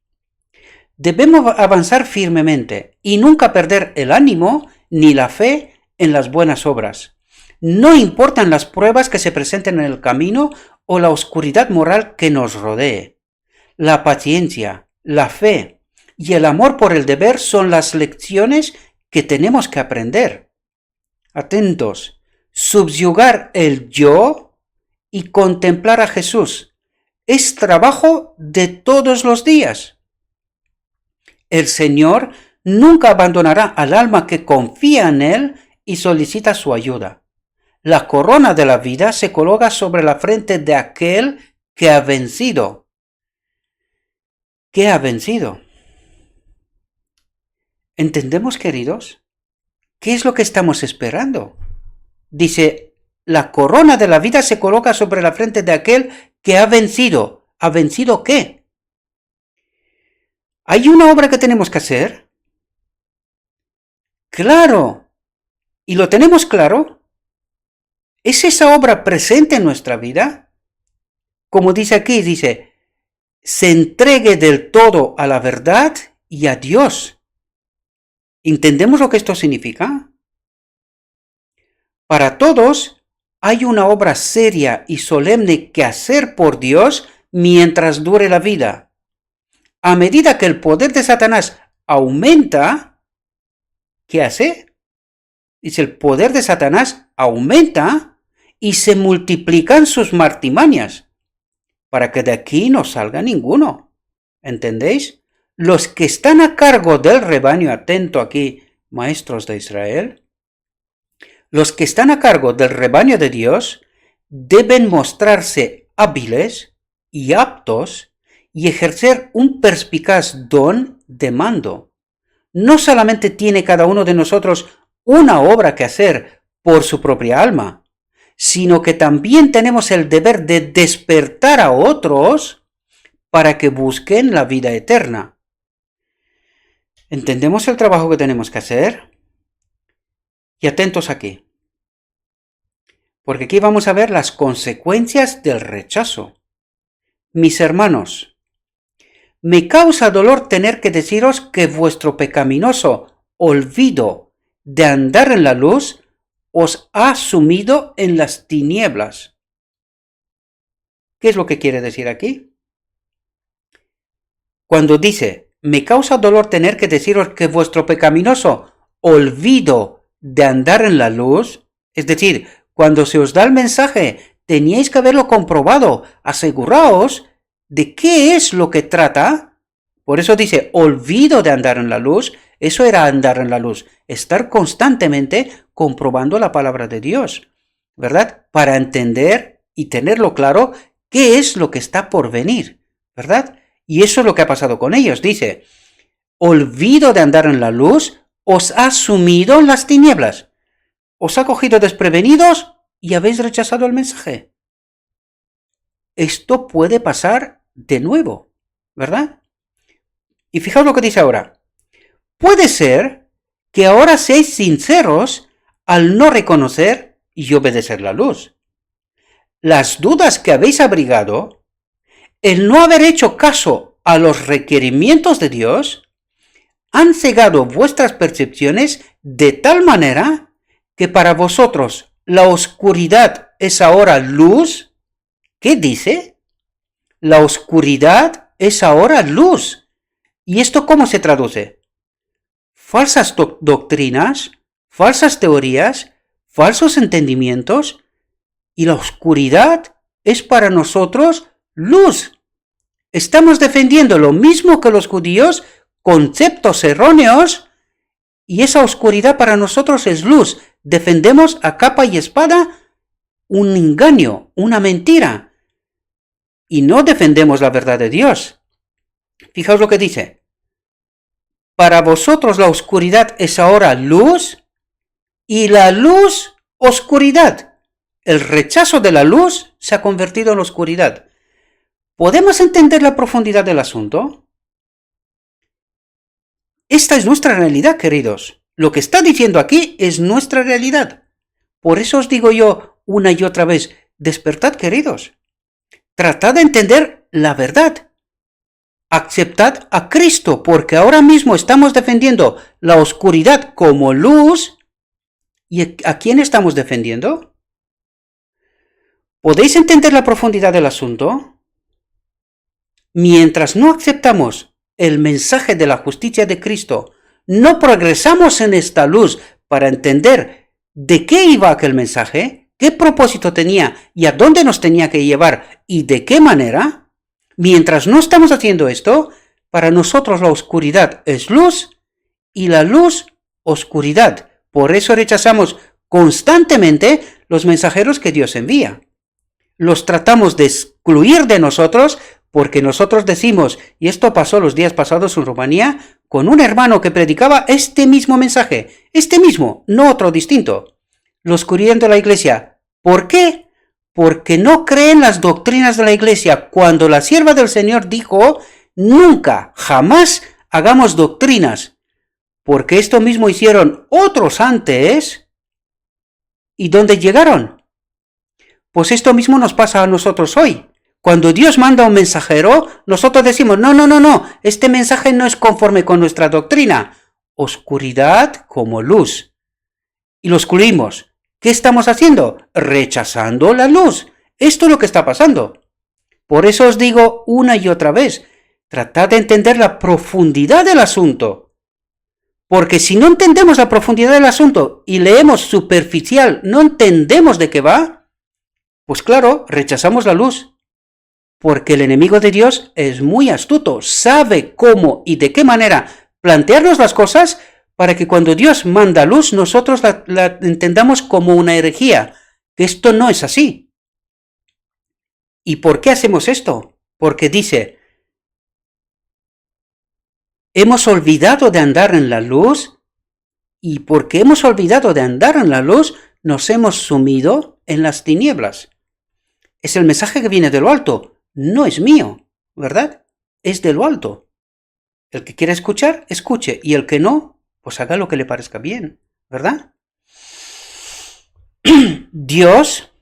Debemos avanzar firmemente y nunca perder el ánimo ni la fe en las buenas obras. No importan las pruebas que se presenten en el camino o la oscuridad moral que nos rodee. La paciencia, la fe y el amor por el deber son las lecciones que tenemos que aprender. Atentos, subyugar el yo y contemplar a Jesús es trabajo de todos los días. El Señor nunca abandonará al alma que confía en Él y solicita su ayuda. La corona de la vida se coloca sobre la frente de aquel que ha vencido. ¿Qué ha vencido? ¿Entendemos, queridos? ¿Qué es lo que estamos esperando? Dice, la corona de la vida se coloca sobre la frente de aquel que ha vencido. ¿Ha vencido qué? ¿Hay una obra que tenemos que hacer? Claro. ¿Y lo tenemos claro? ¿Es esa obra presente en nuestra vida? Como dice aquí, dice, se entregue del todo a la verdad y a Dios. ¿Entendemos lo que esto significa? Para todos hay una obra seria y solemne que hacer por Dios mientras dure la vida. A medida que el poder de Satanás aumenta, ¿qué hace? Dice, el poder de Satanás aumenta y se multiplican sus martimanias, para que de aquí no salga ninguno. ¿Entendéis? Los que están a cargo del rebaño, atento aquí, maestros de Israel, Los que están a cargo del rebaño de Dios deben mostrarse hábiles y aptos y ejercer un perspicaz don de mando. No solamente tiene cada uno de nosotros una obra que hacer por su propia alma, sino que también tenemos el deber de despertar a otros para que busquen la vida eterna. ¿Entendemos el trabajo que tenemos que hacer? Y atentos aquí, porque aquí vamos a ver las consecuencias del rechazo. Mis hermanos, me causa dolor tener que deciros que vuestro pecaminoso olvido de andar en la luz os ha sumido en las tinieblas. ¿Qué es lo que quiere decir aquí? Cuando dice, me causa dolor tener que deciros que vuestro pecaminoso olvido de andar en la luz, es decir, cuando se os da el mensaje, teníais que haberlo comprobado, aseguraos de qué es lo que trata. Por eso dice, olvido de andar en la luz. Eso era andar en la luz, estar constantemente comprobando la palabra de Dios, ¿verdad? Para entender y tenerlo claro qué es lo que está por venir, ¿verdad? Y eso es lo que ha pasado con ellos. Dice, olvido de andar en la luz, os ha sumido en las tinieblas. Os ha cogido desprevenidos y habéis rechazado el mensaje. Esto puede pasar de nuevo, ¿verdad? Y fijaos lo que dice ahora. Puede ser que ahora seáis sinceros al no reconocer y obedecer la luz. Las dudas que habéis abrigado, el no haber hecho caso a los requerimientos de Dios, han cegado vuestras percepciones de tal manera que para vosotros la oscuridad es ahora luz. ¿Qué dice? La oscuridad es ahora luz. ¿Y esto cómo se traduce? Falsas doctrinas, falsas teorías, falsos entendimientos, y la oscuridad es para nosotros luz. Estamos defendiendo lo mismo que los judíos, conceptos erróneos, y esa oscuridad para nosotros es luz. Defendemos a capa y espada un engaño, una mentira, y no defendemos la verdad de Dios. Fijaos lo que dice. Para vosotros la oscuridad es ahora luz y la luz oscuridad. El rechazo de la luz se ha convertido en oscuridad. ¿Podemos entender la profundidad del asunto? Esta es nuestra realidad, queridos. Lo que está diciendo aquí es nuestra realidad. Por eso os digo yo una y otra vez, despertad, queridos. Tratad de entender la verdad. Aceptad a Cristo, porque ahora mismo estamos defendiendo la oscuridad como luz. ¿Y a quién estamos defendiendo? ¿Podéis entender la profundidad del asunto? Mientras no aceptamos el mensaje de la justicia de Cristo, no progresamos en esta luz para entender de qué iba aquel mensaje, qué propósito tenía y a dónde nos tenía que llevar y de qué manera. Mientras no estamos haciendo esto, para nosotros la oscuridad es luz y la luz oscuridad. Por eso rechazamos constantemente los mensajeros que Dios envía. Los tratamos de excluir de nosotros porque nosotros decimos, y esto pasó los días pasados en Rumanía, con un hermano que predicaba este mismo mensaje, este mismo, no otro distinto. Lo excluían de la iglesia. ¿Por qué? Porque no creen las doctrinas de la iglesia. Cuando la sierva del Señor dijo, nunca, jamás hagamos doctrinas, porque esto mismo hicieron otros antes. ¿Y dónde llegaron? Pues esto mismo nos pasa a nosotros hoy. Cuando Dios manda un mensajero, nosotros decimos, no, este mensaje no es conforme con nuestra doctrina. Oscuridad como luz. Y lo excluimos. ¿Qué estamos haciendo? Rechazando la luz. Esto es lo que está pasando. Por eso os digo una y otra vez, tratad de entender la profundidad del asunto. Porque si no entendemos la profundidad del asunto y leemos superficial, no entendemos de qué va, pues claro, rechazamos la luz. Porque el enemigo de Dios es muy astuto, sabe cómo y de qué manera plantearnos las cosas para que cuando Dios manda luz, nosotros la entendamos como una herejía, que esto no es así. ¿Y por qué hacemos esto? Porque dice, hemos olvidado de andar en la luz, y porque hemos olvidado de andar en la luz, nos hemos sumido en las tinieblas. Es el mensaje que viene de lo alto, no es mío, ¿verdad? Es de lo alto. El que quiera escuchar, escuche, y el que no, pues haga lo que le parezca bien, ¿verdad? Dios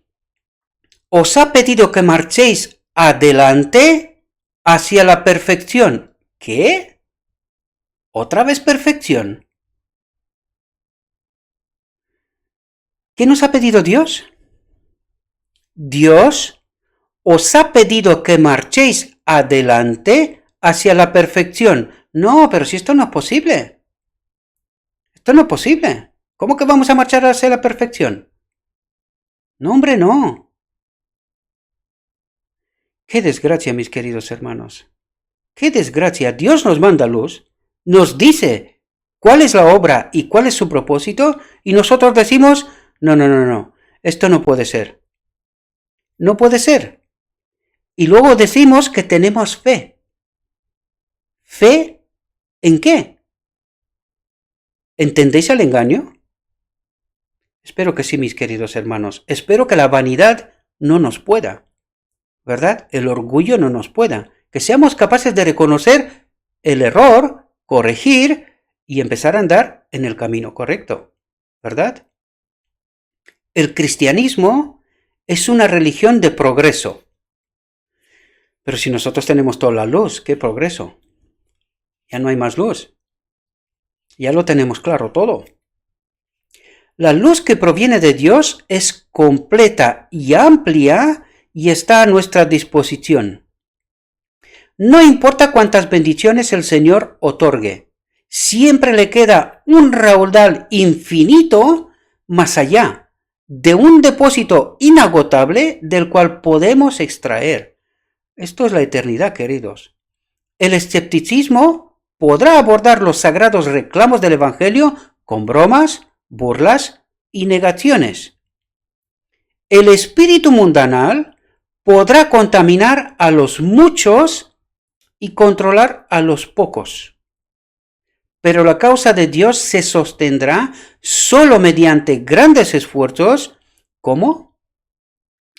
os ha pedido que marchéis adelante hacia la perfección. ¿Qué? ¿Otra vez perfección? ¿Qué nos ha pedido Dios? Dios os ha pedido que marchéis adelante hacia la perfección. No, pero si esto no es posible. Esto no es posible. ¿Cómo que vamos a marchar hacia la perfección? No, hombre, no. Qué desgracia, mis queridos hermanos. Qué desgracia. Dios nos manda luz, nos dice cuál es la obra y cuál es su propósito, y nosotros decimos, no, esto no puede ser. No puede ser. Y luego decimos que tenemos fe. ¿Fe en qué? ¿Entendéis el engaño? Espero que sí, mis queridos hermanos. Espero que la vanidad no nos pueda, ¿verdad? El orgullo no nos pueda. Que seamos capaces de reconocer el error, corregir y empezar a andar en el camino correcto, ¿verdad? El cristianismo es una religión de progreso. Pero si nosotros tenemos toda la luz, ¿qué progreso? Ya no hay más luz. Ya lo tenemos claro todo. La luz que proviene de Dios es completa y amplia y está a nuestra disposición. No importa cuántas bendiciones el Señor otorgue, siempre le queda un raudal infinito más allá de un depósito inagotable del cual podemos extraer. Esto es la eternidad, queridos. El escepticismo podrá abordar los sagrados reclamos del Evangelio con bromas, burlas y negaciones. El espíritu mundanal podrá contaminar a los muchos y controlar a los pocos. Pero la causa de Dios se sostendrá solo mediante grandes esfuerzos. ¿Cómo?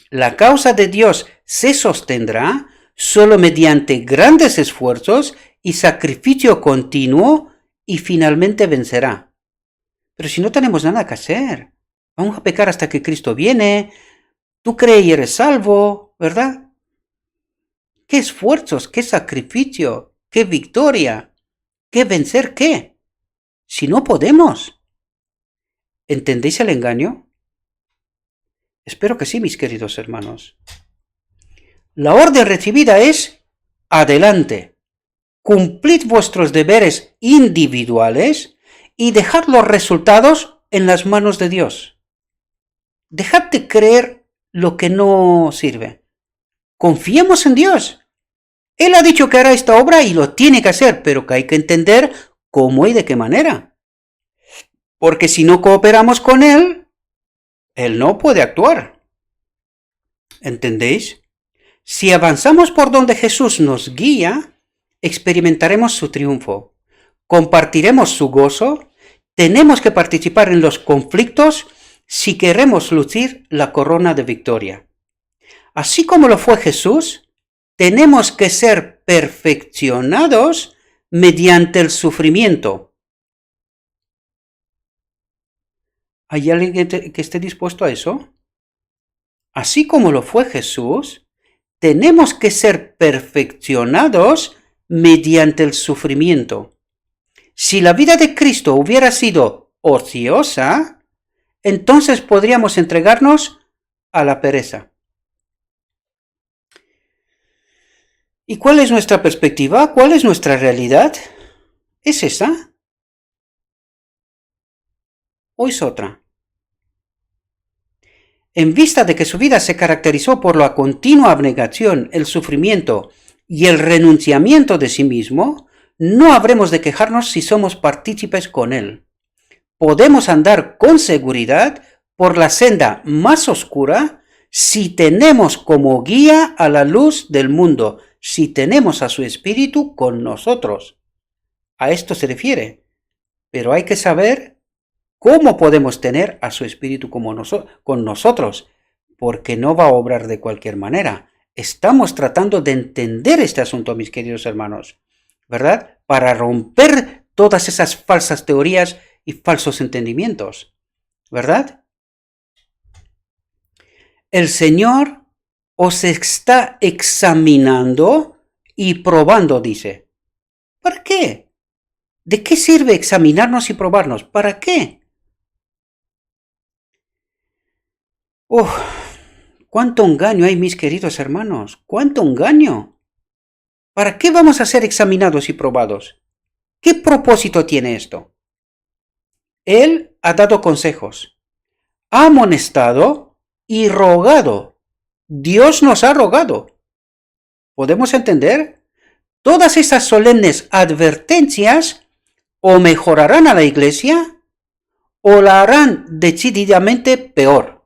La causa de Dios se sostendrá solo mediante grandes esfuerzos y sacrificio continuo y finalmente vencerá. Pero si no tenemos nada que hacer, vamos a pecar hasta que Cristo viene, tú crees y eres salvo, ¿verdad? ¿Qué esfuerzos, qué sacrificio, qué victoria, qué vencer qué? Si no podemos. ¿Entendéis el engaño? Espero que sí, mis queridos hermanos. La orden recibida es, adelante, cumplid vuestros deberes individuales y dejad los resultados en las manos de Dios. Dejad de creer lo que no sirve. Confiemos en Dios. Él ha dicho que hará esta obra y lo tiene que hacer, pero que hay que entender cómo y de qué manera. Porque si no cooperamos con Él, Él no puede actuar. ¿Entendéis? Si avanzamos por donde Jesús nos guía, experimentaremos su triunfo, compartiremos su gozo, tenemos que participar en los conflictos si queremos lucir la corona de victoria. Así como lo fue Jesús, tenemos que ser perfeccionados mediante el sufrimiento. ¿Hay alguien que esté dispuesto a eso? Así como lo fue Jesús, tenemos que ser perfeccionados mediante el sufrimiento. Si la vida de Cristo hubiera sido ociosa, entonces podríamos entregarnos a la pereza. ¿Y cuál es nuestra perspectiva? ¿Cuál es nuestra realidad? ¿Es esa? ¿O es otra? En vista de que su vida se caracterizó por la continua abnegación, el sufrimiento y el renunciamiento de sí mismo, no habremos de quejarnos si somos partícipes con él. podemos andar con seguridad por la senda más oscura si tenemos como guía a la luz del mundo, si tenemos a su Espíritu con nosotros. A esto se refiere. Pero hay que saber cómo podemos tener a su Espíritu con nosotros, porque no va a obrar de cualquier manera. Estamos tratando de entender este asunto, mis queridos hermanos, ¿verdad? Para romper todas esas falsas teorías y falsos entendimientos, ¿verdad? El Señor os está examinando y probando, dice. ¿Para qué? ¿De qué sirve examinarnos y probarnos? ¿Para qué? ¡Cuánto engaño hay, mis queridos hermanos! ¡Cuánto engaño! ¿Para qué vamos a ser examinados y probados? ¿Qué propósito tiene esto? Él ha dado consejos, ha amonestado y rogado. Dios nos ha rogado. ¿Podemos entender? Todas esas solemnes advertencias o mejorarán a la iglesia o la harán decididamente peor.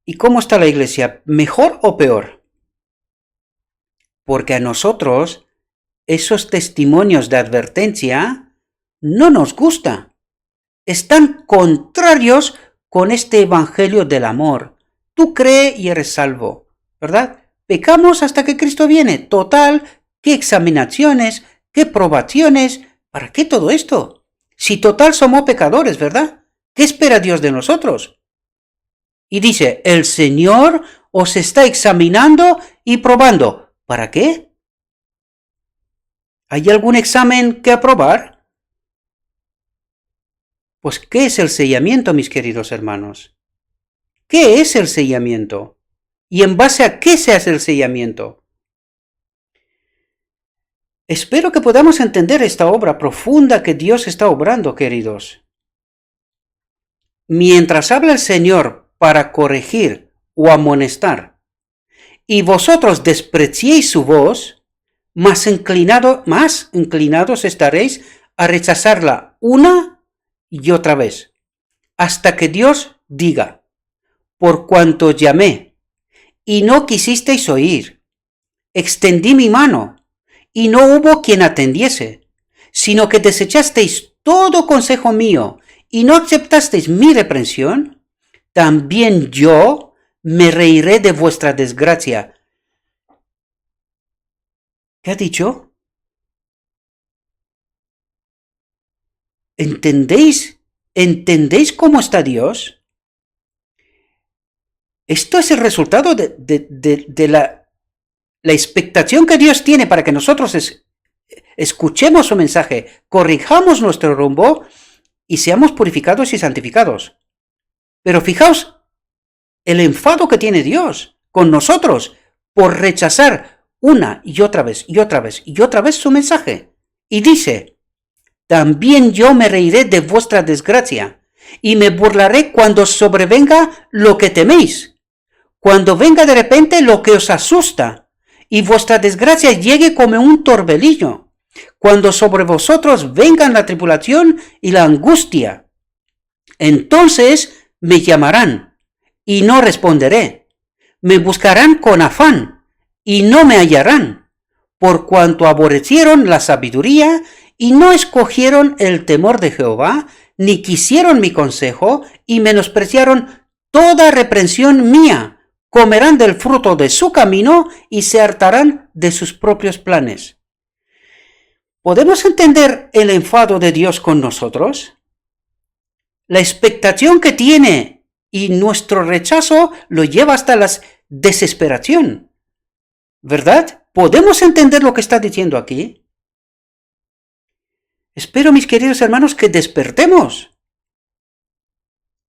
¿Y cómo está la iglesia? ¿Mejor o peor? Porque a nosotros esos testimonios de advertencia no nos gustan. Están contrarios con este evangelio del amor. Tú cree y eres salvo, ¿verdad? Pecamos hasta que Cristo viene. Total, ¿qué examinaciones? ¿Qué probaciones? ¿Para qué todo esto? Si total somos pecadores, ¿verdad? ¿Qué espera Dios de nosotros? Y dice, el Señor os está examinando y probando. ¿Para qué? ¿Hay algún examen que aprobar? Pues, ¿qué es el sellamiento, mis queridos hermanos? ¿Qué es el sellamiento? ¿Y en base a qué se hace el sellamiento? Espero que podamos entender esta obra profunda que Dios está obrando, queridos. Mientras habla el Señor para corregir o amonestar, y vosotros despreciéis su voz, más inclinados estaréis a rechazarla una y otra vez, hasta que Dios diga, por cuanto llamé, y no quisisteis oír, extendí mi mano, y no hubo quien atendiese, sino que desechasteis todo consejo mío, y no aceptasteis mi reprensión, también yo me reiré de vuestra desgracia. ¿Qué ha dicho? ¿Entendéis? ¿Entendéis cómo está Dios? Esto es el resultado de la expectación que Dios tiene para que nosotros escuchemos su mensaje, corrijamos nuestro rumbo y seamos purificados y santificados. Pero fijaos el enfado que tiene Dios con nosotros por rechazar una y otra vez y otra vez y otra vez su mensaje. Y dice, también yo me reiré de vuestra desgracia y me burlaré cuando sobrevenga lo que teméis, cuando venga de repente lo que os asusta y vuestra desgracia llegue como un torbellino, cuando sobre vosotros vengan la tribulación y la angustia. Entonces me llamarán y no responderé, me buscarán con afán y no me hallarán, por cuanto aborrecieron la sabiduría y no escogieron el temor de Jehová, ni quisieron mi consejo y menospreciaron toda reprensión mía. Comerán del fruto de su camino y se hartarán de sus propios planes. ¿Podemos entender el enfado de Dios con nosotros? La expectación que tiene y nuestro rechazo lo lleva hasta la desesperación. ¿Verdad? ¿Podemos entender lo que está diciendo aquí? Espero, mis queridos hermanos, que despertemos.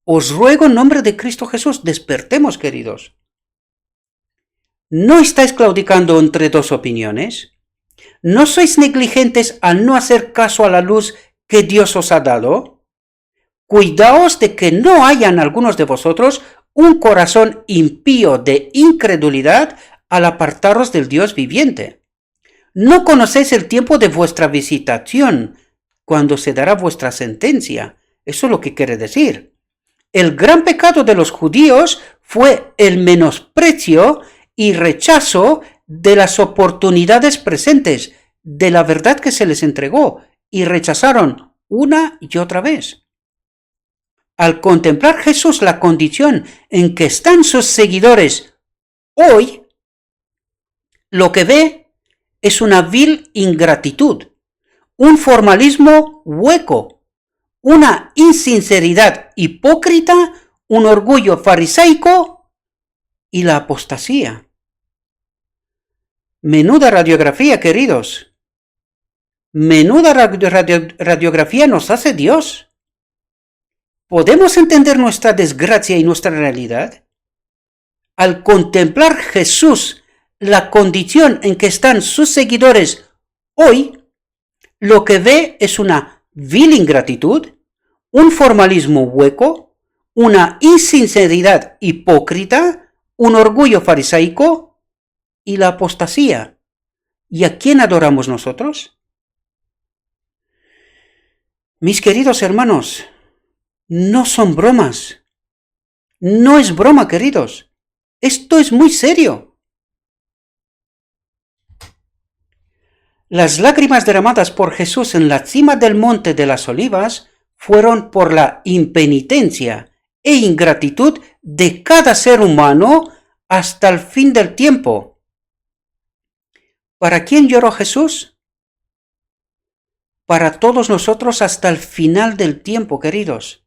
Os ruego en nombre de Cristo Jesús, despertemos, queridos. ¿No estáis claudicando entre dos opiniones? ¿No sois negligentes al no hacer caso a la luz que Dios os ha dado? Cuidaos de que no haya en algunos de vosotros un corazón impío de incredulidad al apartaros del Dios viviente. ¿No conocéis el tiempo de vuestra visitación, cuando se dará vuestra sentencia? Eso es lo que quiere decir. El gran pecado de los judíos fue el menosprecio y rechazo de las oportunidades presentes, de la verdad que se les entregó, y rechazaron una y otra vez. Al contemplar Jesús la condición en que están sus seguidores hoy, lo que ve es una vil ingratitud, un formalismo hueco, una insinceridad hipócrita, un orgullo farisaico y la apostasía. Menuda radiografía, queridos. Menuda radiografía nos hace Dios. ¿Podemos entender nuestra desgracia y nuestra realidad? Al contemplar Jesús la condición en que están sus seguidores hoy, lo que ve es una vil ingratitud, un formalismo hueco, una insinceridad hipócrita, un orgullo farisaico y la apostasía. ¿Y a quién adoramos nosotros? Mis queridos hermanos, no son bromas. No es broma, queridos. Esto es muy serio. Las lágrimas derramadas por Jesús en la cima del monte de las Olivas fueron por la impenitencia e ingratitud de cada ser humano hasta el fin del tiempo. ¿Para quién lloró Jesús? Para todos nosotros hasta el final del tiempo, queridos.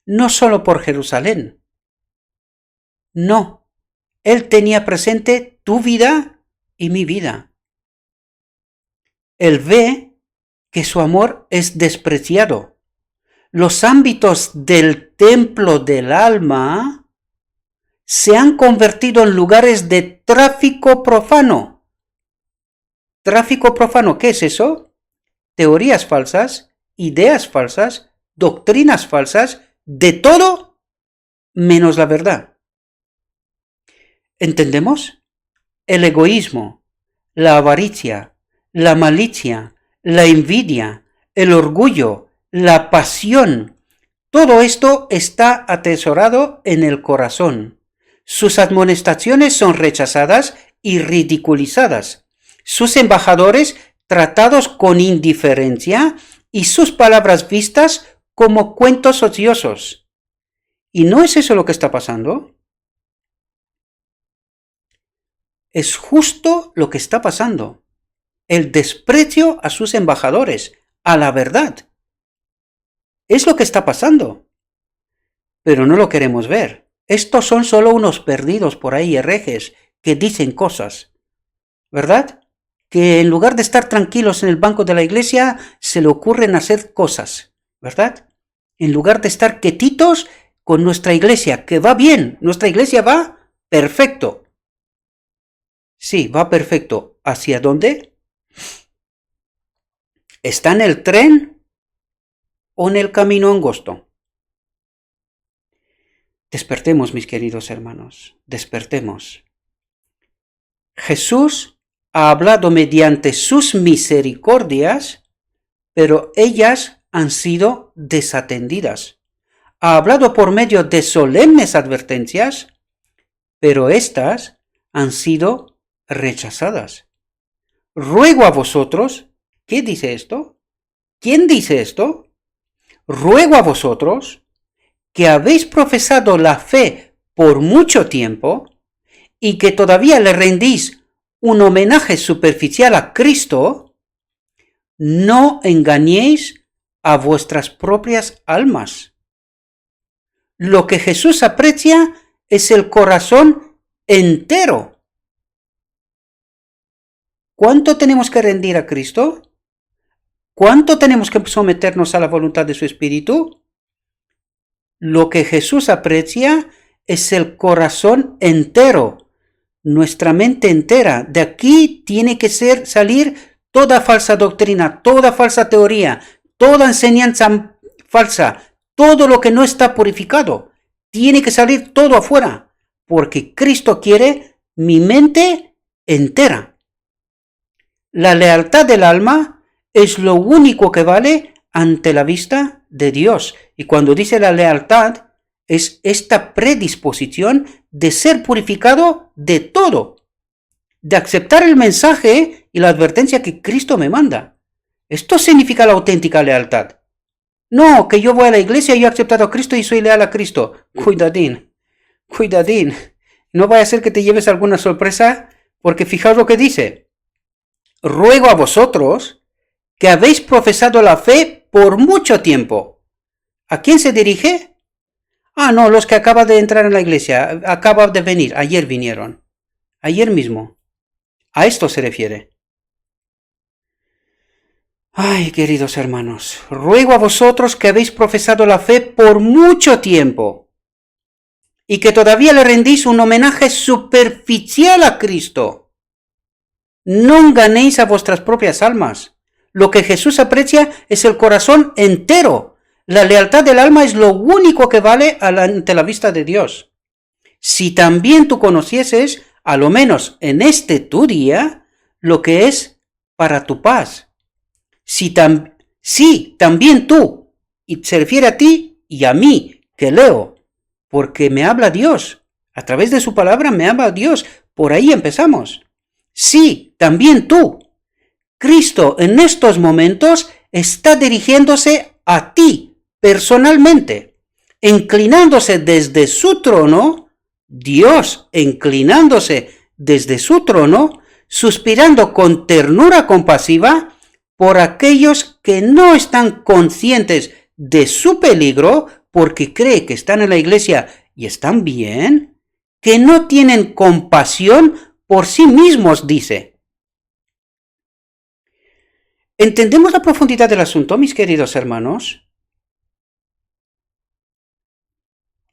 No solo por Jerusalén. No, Él tenía presente tu vida y mi vida. Él ve que su amor es despreciado. Los ámbitos del templo del alma se han convertido en lugares de tráfico profano. ¿Tráfico profano qué es eso? Teorías falsas, ideas falsas, doctrinas falsas, de todo menos la verdad. ¿Entendemos? El egoísmo, la avaricia, la malicia, la envidia, el orgullo, la pasión, todo esto está atesorado en el corazón. Sus admonestaciones son rechazadas y ridiculizadas. Sus embajadores tratados con indiferencia y sus palabras vistas como cuentos ociosos. ¿Y no es eso lo que está pasando? Es justo lo que está pasando. El desprecio a sus embajadores, a la verdad. Es lo que está pasando. Pero no lo queremos ver. Estos son solo unos perdidos por ahí, herejes, que dicen cosas. ¿Verdad? Que en lugar de estar tranquilos en el banco de la iglesia, se le ocurren hacer cosas. ¿Verdad? En lugar de estar quietitos con nuestra iglesia, que va bien. Nuestra iglesia va perfecto. Sí, va perfecto. ¿Hacia dónde? ¿Está en el tren o en el camino angosto? Despertemos, mis queridos hermanos, despertemos. Jesús ha hablado mediante sus misericordias, pero ellas han sido desatendidas. Ha hablado por medio de solemnes advertencias, pero estas han sido rechazadas. Ruego a vosotros, ¿qué dice esto? ¿Quién dice esto? Ruego a vosotros, que habéis profesado la fe por mucho tiempo y que todavía le rendís un homenaje superficial a Cristo, no engañéis a vuestras propias almas. Lo que Jesús aprecia es el corazón entero. ¿Cuánto tenemos que rendir a Cristo? ¿Cuánto tenemos que someternos a la voluntad de su Espíritu? Lo que Jesús aprecia es el corazón entero, nuestra mente entera. De aquí tiene que salir toda falsa doctrina, toda falsa teoría, toda enseñanza falsa, todo lo que no está purificado. Tiene que salir todo afuera, porque Cristo quiere mi mente entera. La lealtad del alma es lo único que vale ante la vista de Dios. Y cuando dice la lealtad, es esta predisposición de ser purificado de todo, de aceptar el mensaje y la advertencia que Cristo me manda. Esto significa la auténtica lealtad. No, que yo voy a la iglesia y yo he aceptado a Cristo y soy leal a Cristo. Cuidadín, cuidadín. No vaya a ser que te lleves alguna sorpresa, porque fijaos lo que dice. Ruego a vosotros que habéis profesado la fe por mucho tiempo. ¿A quién se dirige? No, los que acaban de entrar en la iglesia, acaban de venir, ayer vinieron, ayer mismo. A esto se refiere. Ay, queridos hermanos, ruego a vosotros que habéis profesado la fe por mucho tiempo y que todavía le rendís un homenaje superficial a Cristo. No enganéis a vuestras propias almas. Lo que Jesús aprecia es el corazón entero. La lealtad del alma es lo único que vale ante la vista de Dios. Si también tú conocieses, a lo menos en este tu día, lo que es para tu paz. Si también tú, y se refiere a ti y a mí, que leo, porque me habla Dios, a través de su palabra me habla Dios, por ahí empezamos. Sí, también tú. Cristo en estos momentos está dirigiéndose a ti personalmente, inclinándose desde su trono, Dios inclinándose desde su trono, suspirando con ternura compasiva por aquellos que no están conscientes de su peligro porque cree que están en la iglesia y están bien, que no tienen compasión por sí mismos, dice. ¿Entendemos la profundidad del asunto, mis queridos hermanos?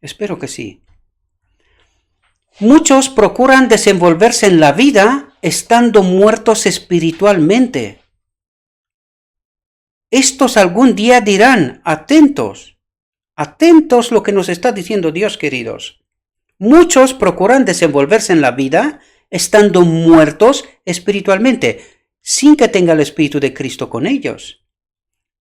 Espero que sí. Muchos procuran desenvolverse en la vida estando muertos espiritualmente. Estos algún día dirán, atentos lo que nos está diciendo Dios, queridos. Muchos procuran desenvolverse en la vida estando muertos espiritualmente, sin que tenga el Espíritu de Cristo con ellos.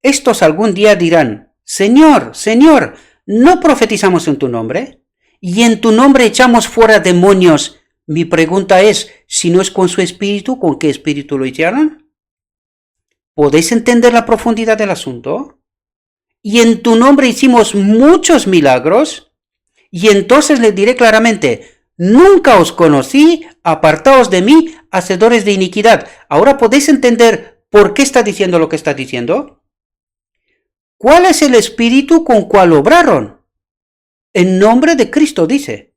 Estos algún día dirán, Señor, Señor, ¿no profetizamos en tu nombre? ¿Y en tu nombre echamos fuera demonios? Mi pregunta es, si no es con su espíritu, ¿con qué espíritu lo hicieron? ¿Podéis entender la profundidad del asunto? Y en tu nombre hicimos muchos milagros. Y entonces les diré claramente, nunca os conocí, apartaos de mí, hacedores de iniquidad. Ahora podéis entender por qué está diciendo lo que está diciendo. ¿Cuál es el espíritu con cual obraron? En nombre de Cristo, dice.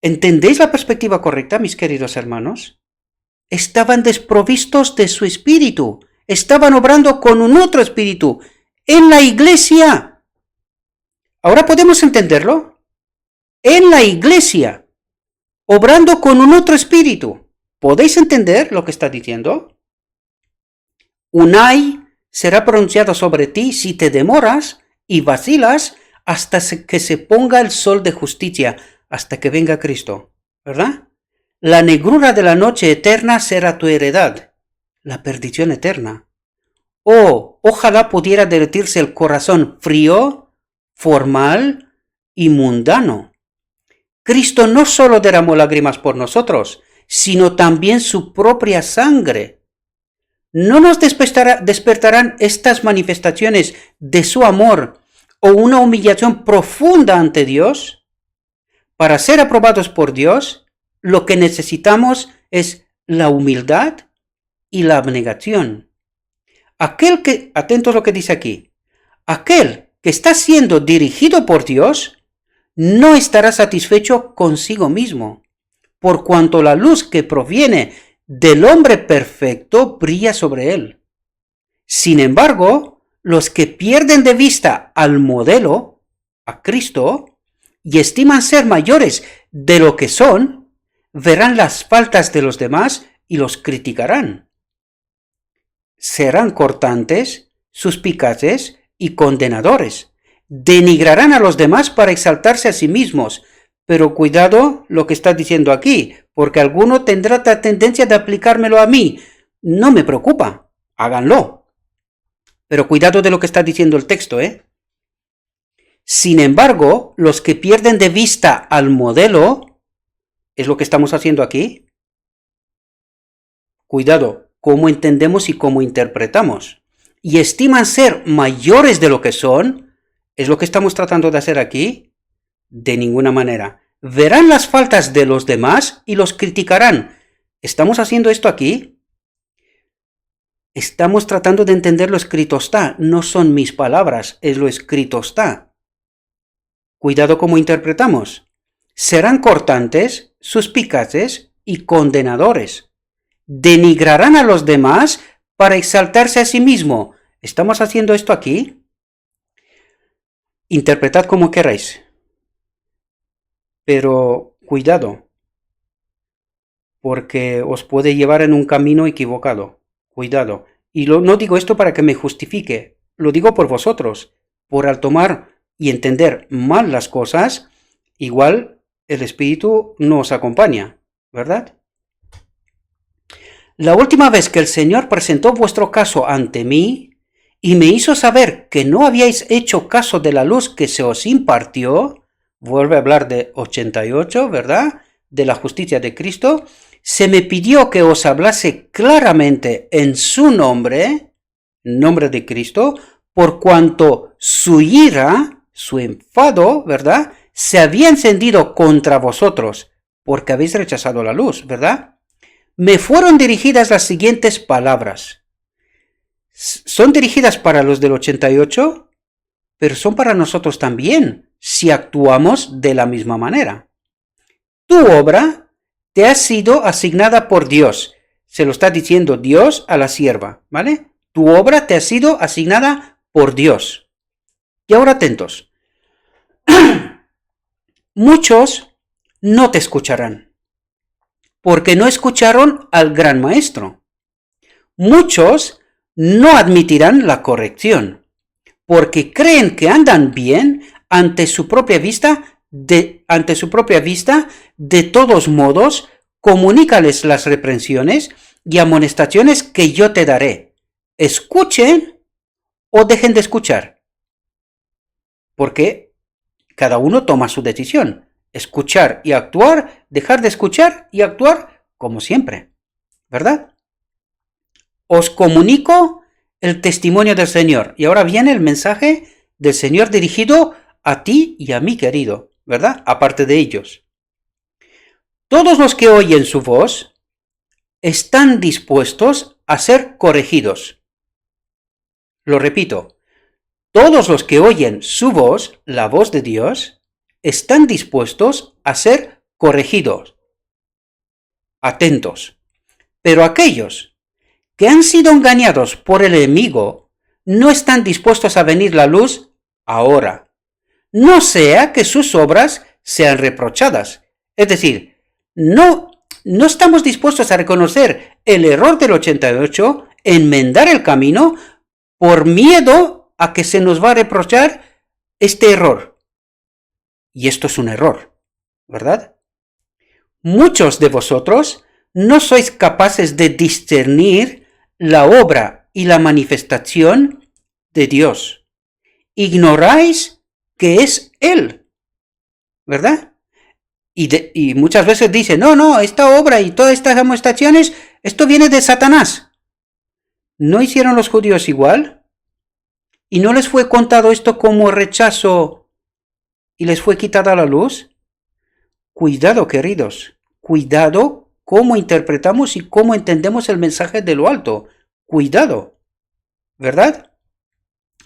¿Entendéis la perspectiva correcta, mis queridos hermanos? Estaban desprovistos de su espíritu. Estaban obrando con un otro espíritu en la iglesia. ¿Ahora podemos entenderlo? En la iglesia, obrando con un otro espíritu. ¿Podéis entender lo que está diciendo? Un ay será pronunciado sobre ti si te demoras y vacilas hasta que se ponga el sol de justicia, hasta que venga Cristo, ¿verdad? La negrura de la noche eterna será tu heredad, la perdición eterna. Oh, ojalá pudiera derretirse el corazón frío, formal y mundano. Cristo no solo derramó lágrimas por nosotros, sino también su propia sangre. ¿No nos despertarán estas manifestaciones de su amor o una humillación profunda ante Dios? Para ser aprobados por Dios, lo que necesitamos es la humildad y la abnegación. Atentos a lo que dice aquí, aquel que está siendo dirigido por Dios no estará satisfecho consigo mismo, por cuanto la luz que proviene del hombre perfecto brilla sobre él. Sin embargo, los que pierden de vista al modelo, a Cristo, y estiman ser mayores de lo que son, verán las faltas de los demás y los criticarán. Serán cortantes, suspicaces y condenadores. Denigrarán a los demás para exaltarse a sí mismos. Pero cuidado lo que está diciendo aquí, porque alguno tendrá la tendencia de aplicármelo a mí. No me preocupa, háganlo. Pero cuidado de lo que está diciendo el texto, ¿eh? Sin embargo, los que pierden de vista al modelo, es lo que estamos haciendo aquí. Cuidado, cómo entendemos y cómo interpretamos. Y estiman ser mayores de lo que son, es lo que estamos tratando de hacer aquí. De ninguna manera. Verán las faltas de los demás y los criticarán. ¿Estamos haciendo esto aquí? Estamos tratando de entender lo escrito está. No son mis palabras, es lo escrito está. Cuidado cómo interpretamos. Serán cortantes, suspicaces y condenadores. Denigrarán a los demás para exaltarse a sí mismo. ¿Estamos haciendo esto aquí? Interpretad como queráis. Pero cuidado, porque os puede llevar en un camino equivocado. Cuidado. Y no digo esto para que me justifique, lo digo por vosotros. Por al tomar y entender mal las cosas, igual el Espíritu no os acompaña, ¿verdad? La última vez que el Señor presentó vuestro caso ante mí y me hizo saber que no habíais hecho caso de la luz que se os impartió, vuelve a hablar de 88, ¿verdad? De la justicia de Cristo, se me pidió que os hablase claramente en su nombre de Cristo, por cuanto su ira, su enfado, ¿verdad? Se había encendido contra vosotros, porque habéis rechazado la luz, ¿verdad? Me fueron dirigidas las siguientes palabras. Son dirigidas para los del 88, pero son para nosotros también, si actuamos de la misma manera. Tu obra te ha sido asignada por Dios. Se lo está diciendo Dios a la sierva, ¿vale? Tu obra te ha sido asignada por Dios. Y ahora atentos. Muchos no te escucharán, porque no escucharon al gran maestro. Muchos no admitirán la corrección, porque creen que andan bien ante su propia vista. De todos modos, comunícales las reprensiones y amonestaciones que yo te daré. Escuchen o dejen de escuchar. Porque cada uno toma su decisión. Escuchar y actuar, dejar de escuchar y actuar como siempre. ¿Verdad? Os comunico el testimonio del Señor. Y ahora viene el mensaje del Señor dirigido a ti y a mí, querido, ¿verdad? Aparte de ellos. Todos los que oyen su voz están dispuestos a ser corregidos. Lo repito, todos los que oyen su voz, la voz de Dios, están dispuestos a ser corregidos. Atentos. Pero aquellos que han sido engañados por el enemigo no están dispuestos a venir la luz ahora. No sea que sus obras sean reprochadas. Es decir, no estamos dispuestos a reconocer el error del 88, enmendar el camino, por miedo a que se nos va a reprochar este error. Y esto es un error, ¿verdad? Muchos de vosotros no sois capaces de discernir la obra y la manifestación de Dios. Ignoráis que es Él, ¿verdad? Y muchas veces dicen, no, esta obra y todas estas amonestaciones, esto viene de Satanás. ¿No hicieron los judíos igual? ¿Y no les fue contado esto como rechazo y les fue quitada la luz? Cuidado, queridos, cuidado cómo interpretamos y cómo entendemos el mensaje de lo alto. Cuidado, ¿verdad?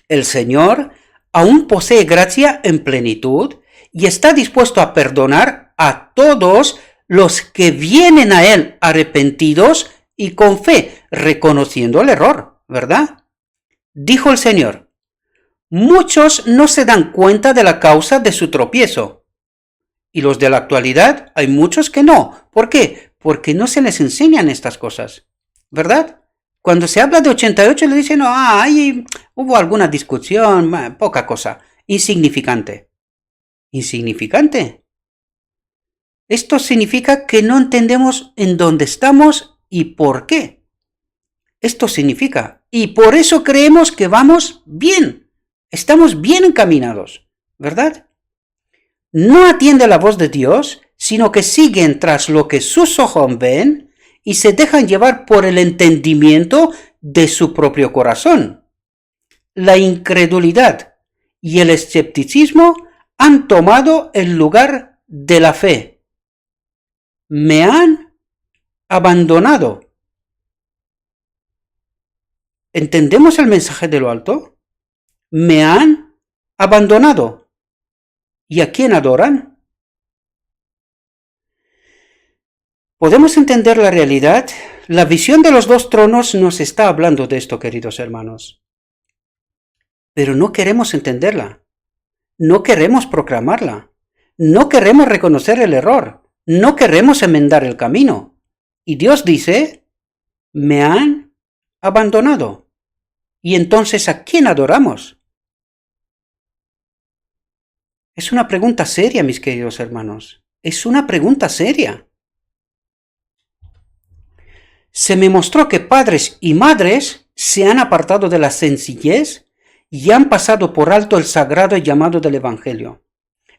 El Señor aún posee gracia en plenitud y está dispuesto a perdonar a todos los que vienen a Él arrepentidos y con fe, reconociendo el error, ¿verdad? Dijo el Señor, muchos no se dan cuenta de la causa de su tropiezo. Y los de la actualidad hay muchos que no. ¿Por qué? Porque no se les enseñan estas cosas, ¿verdad? Cuando se habla de 88 le dicen, ahí hubo alguna discusión, poca cosa, insignificante. ¿Insignificante? Esto significa que no entendemos en dónde estamos y por qué. Esto significa, y por eso creemos que vamos bien, estamos bien encaminados, ¿verdad? No atiende la voz de Dios, sino que siguen tras lo que sus ojos ven y se dejan llevar por el entendimiento de su propio corazón. La incredulidad y el escepticismo han tomado el lugar de la fe. Me han abandonado. ¿Entendemos el mensaje de lo alto? Me han abandonado. ¿Y a quién adoran? ¿Podemos entender la realidad? La visión de los dos tronos nos está hablando de esto, queridos hermanos. Pero no queremos entenderla. No queremos proclamarla. No queremos reconocer el error. No queremos enmendar el camino. Y Dios dice, me han abandonado. ¿Y entonces a quién adoramos? Es una pregunta seria, mis queridos hermanos. Es una pregunta seria. Se me mostró que padres y madres se han apartado de la sencillez y han pasado por alto el sagrado llamado del Evangelio.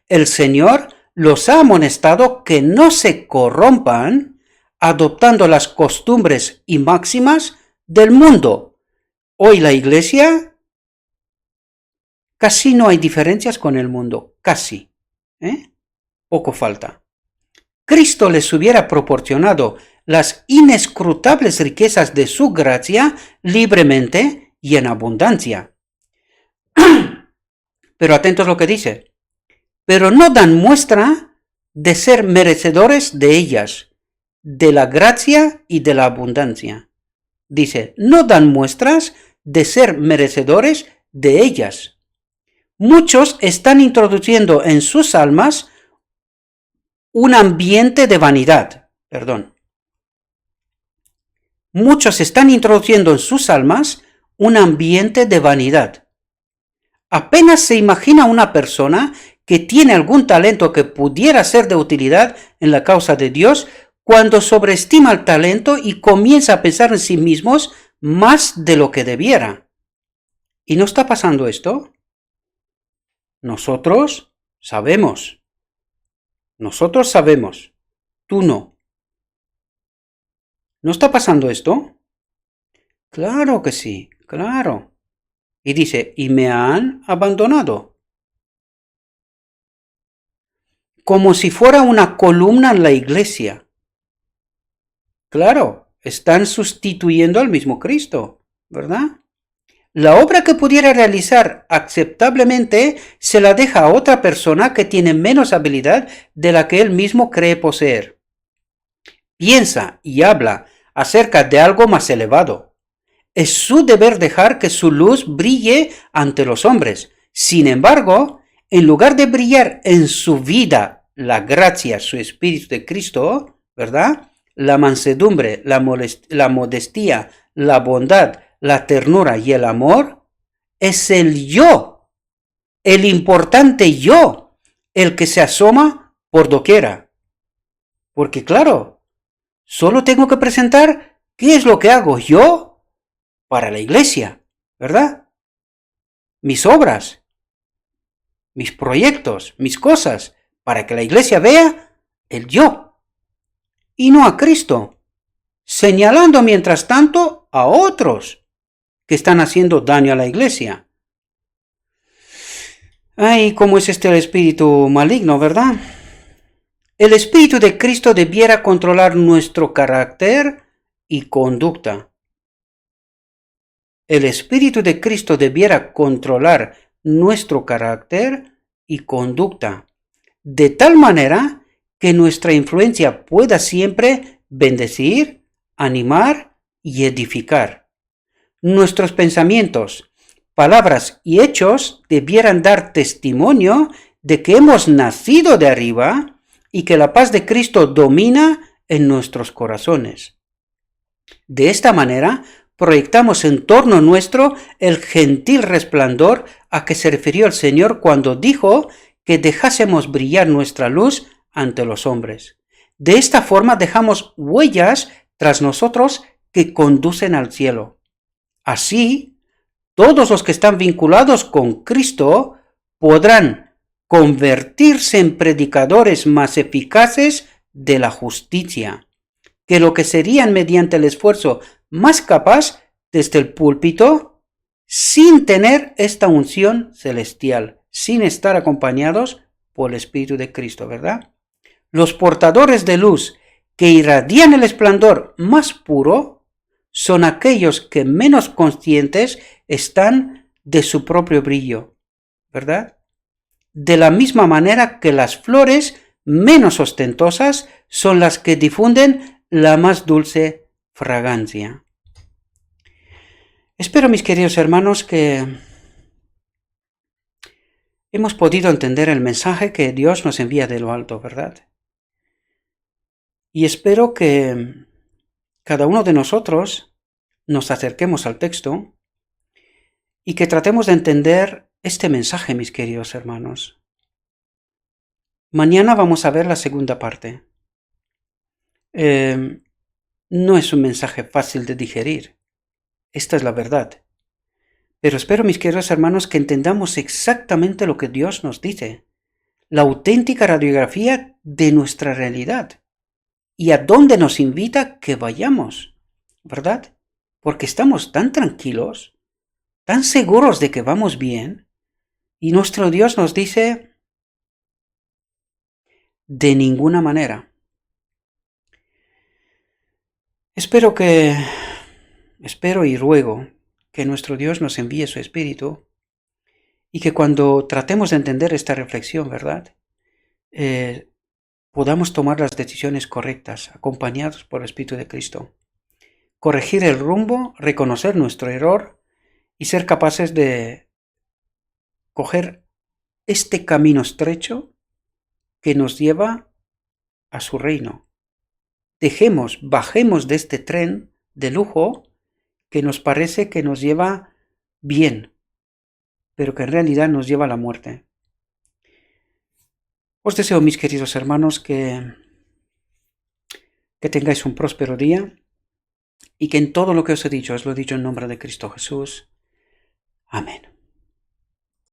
El Señor los ha amonestado que no se corrompan adoptando las costumbres y máximas del mundo. Hoy la Iglesia casi no hay diferencias con el mundo, casi. Poco falta. Cristo les hubiera proporcionado las inescrutables riquezas de su gracia libremente y en abundancia. Pero atentos a lo que dice. Pero no dan muestra de ser merecedores de ellas, de la gracia y de la abundancia. Dice, no dan muestras de ser merecedores de ellas. Muchos están introduciendo en sus almas un ambiente de vanidad. Muchos están introduciendo en sus almas un ambiente de vanidad. Apenas se imagina una persona que tiene algún talento que pudiera ser de utilidad en la causa de Dios cuando sobreestima el talento y comienza a pensar en sí mismos más de lo que debiera. ¿Y no está pasando esto? Nosotros sabemos. Tú no. ¿No está pasando esto? Claro que sí, claro. Y dice, y me han abandonado. Como si fuera una columna en la iglesia. Claro, están sustituyendo al mismo Cristo, ¿verdad? La obra que pudiera realizar aceptablemente se la deja a otra persona que tiene menos habilidad de la que él mismo cree poseer. Piensa y habla acerca de algo más elevado. Es su deber dejar que su luz brille ante los hombres. Sin embargo, en lugar de brillar en su vida la gracia, su Espíritu de Cristo, ¿verdad? La mansedumbre, la modestia, la bondad, la ternura y el amor, es el yo, el importante yo, el que se asoma por doquiera. Porque claro, solo tengo que presentar qué es lo que hago yo para la iglesia, ¿verdad? Mis obras, mis proyectos, mis cosas, para que la iglesia vea el yo y no a Cristo, señalando mientras tanto a otros que están haciendo daño a la iglesia. Ay, cómo es el espíritu maligno, ¿verdad? El Espíritu de Cristo debiera controlar nuestro carácter y conducta. El Espíritu de Cristo debiera controlar nuestro carácter y conducta, de tal manera que nuestra influencia pueda siempre bendecir, animar y edificar. Nuestros pensamientos, palabras y hechos debieran dar testimonio de que hemos nacido de arriba y que la paz de Cristo domina en nuestros corazones. De esta manera, proyectamos en torno nuestro el gentil resplandor a que se refirió el Señor cuando dijo que dejásemos brillar nuestra luz ante los hombres. De esta forma dejamos huellas tras nosotros que conducen al cielo. Así, todos los que están vinculados con Cristo podrán convertirse en predicadores más eficaces de la justicia, que lo que serían mediante el esfuerzo más capaz desde el púlpito, sin tener esta unción celestial, sin estar acompañados por el Espíritu de Cristo, ¿verdad? Los portadores de luz que irradian el esplendor más puro son aquellos que menos conscientes están de su propio brillo, ¿verdad? De la misma manera que las flores menos ostentosas son las que difunden la más dulce fragancia. Espero, mis queridos hermanos, que hemos podido entender el mensaje que Dios nos envía de lo alto, ¿verdad? Y espero que cada uno de nosotros nos acerquemos al texto y que tratemos de entender este mensaje, mis queridos hermanos. Mañana vamos a ver la segunda parte. No es un mensaje fácil de digerir. Esta es la verdad. Pero espero, mis queridos hermanos, que entendamos exactamente lo que Dios nos dice. La auténtica radiografía de nuestra realidad. Y a dónde nos invita que vayamos, ¿verdad? Porque estamos tan tranquilos, tan seguros de que vamos bien, y nuestro Dios nos dice, de ninguna manera. Espero y ruego que nuestro Dios nos envíe su Espíritu y que cuando tratemos de entender esta reflexión, ¿verdad? Podamos tomar las decisiones correctas, acompañados por el Espíritu de Cristo. Corregir el rumbo, reconocer nuestro error y ser capaces de coger este camino estrecho que nos lleva a su reino. Bajemos de este tren de lujo que nos parece que nos lleva bien, pero que en realidad nos lleva a la muerte. Os deseo, mis queridos hermanos, que tengáis un próspero día y que en todo lo que os he dicho, os lo he dicho en nombre de Cristo Jesús. Amén.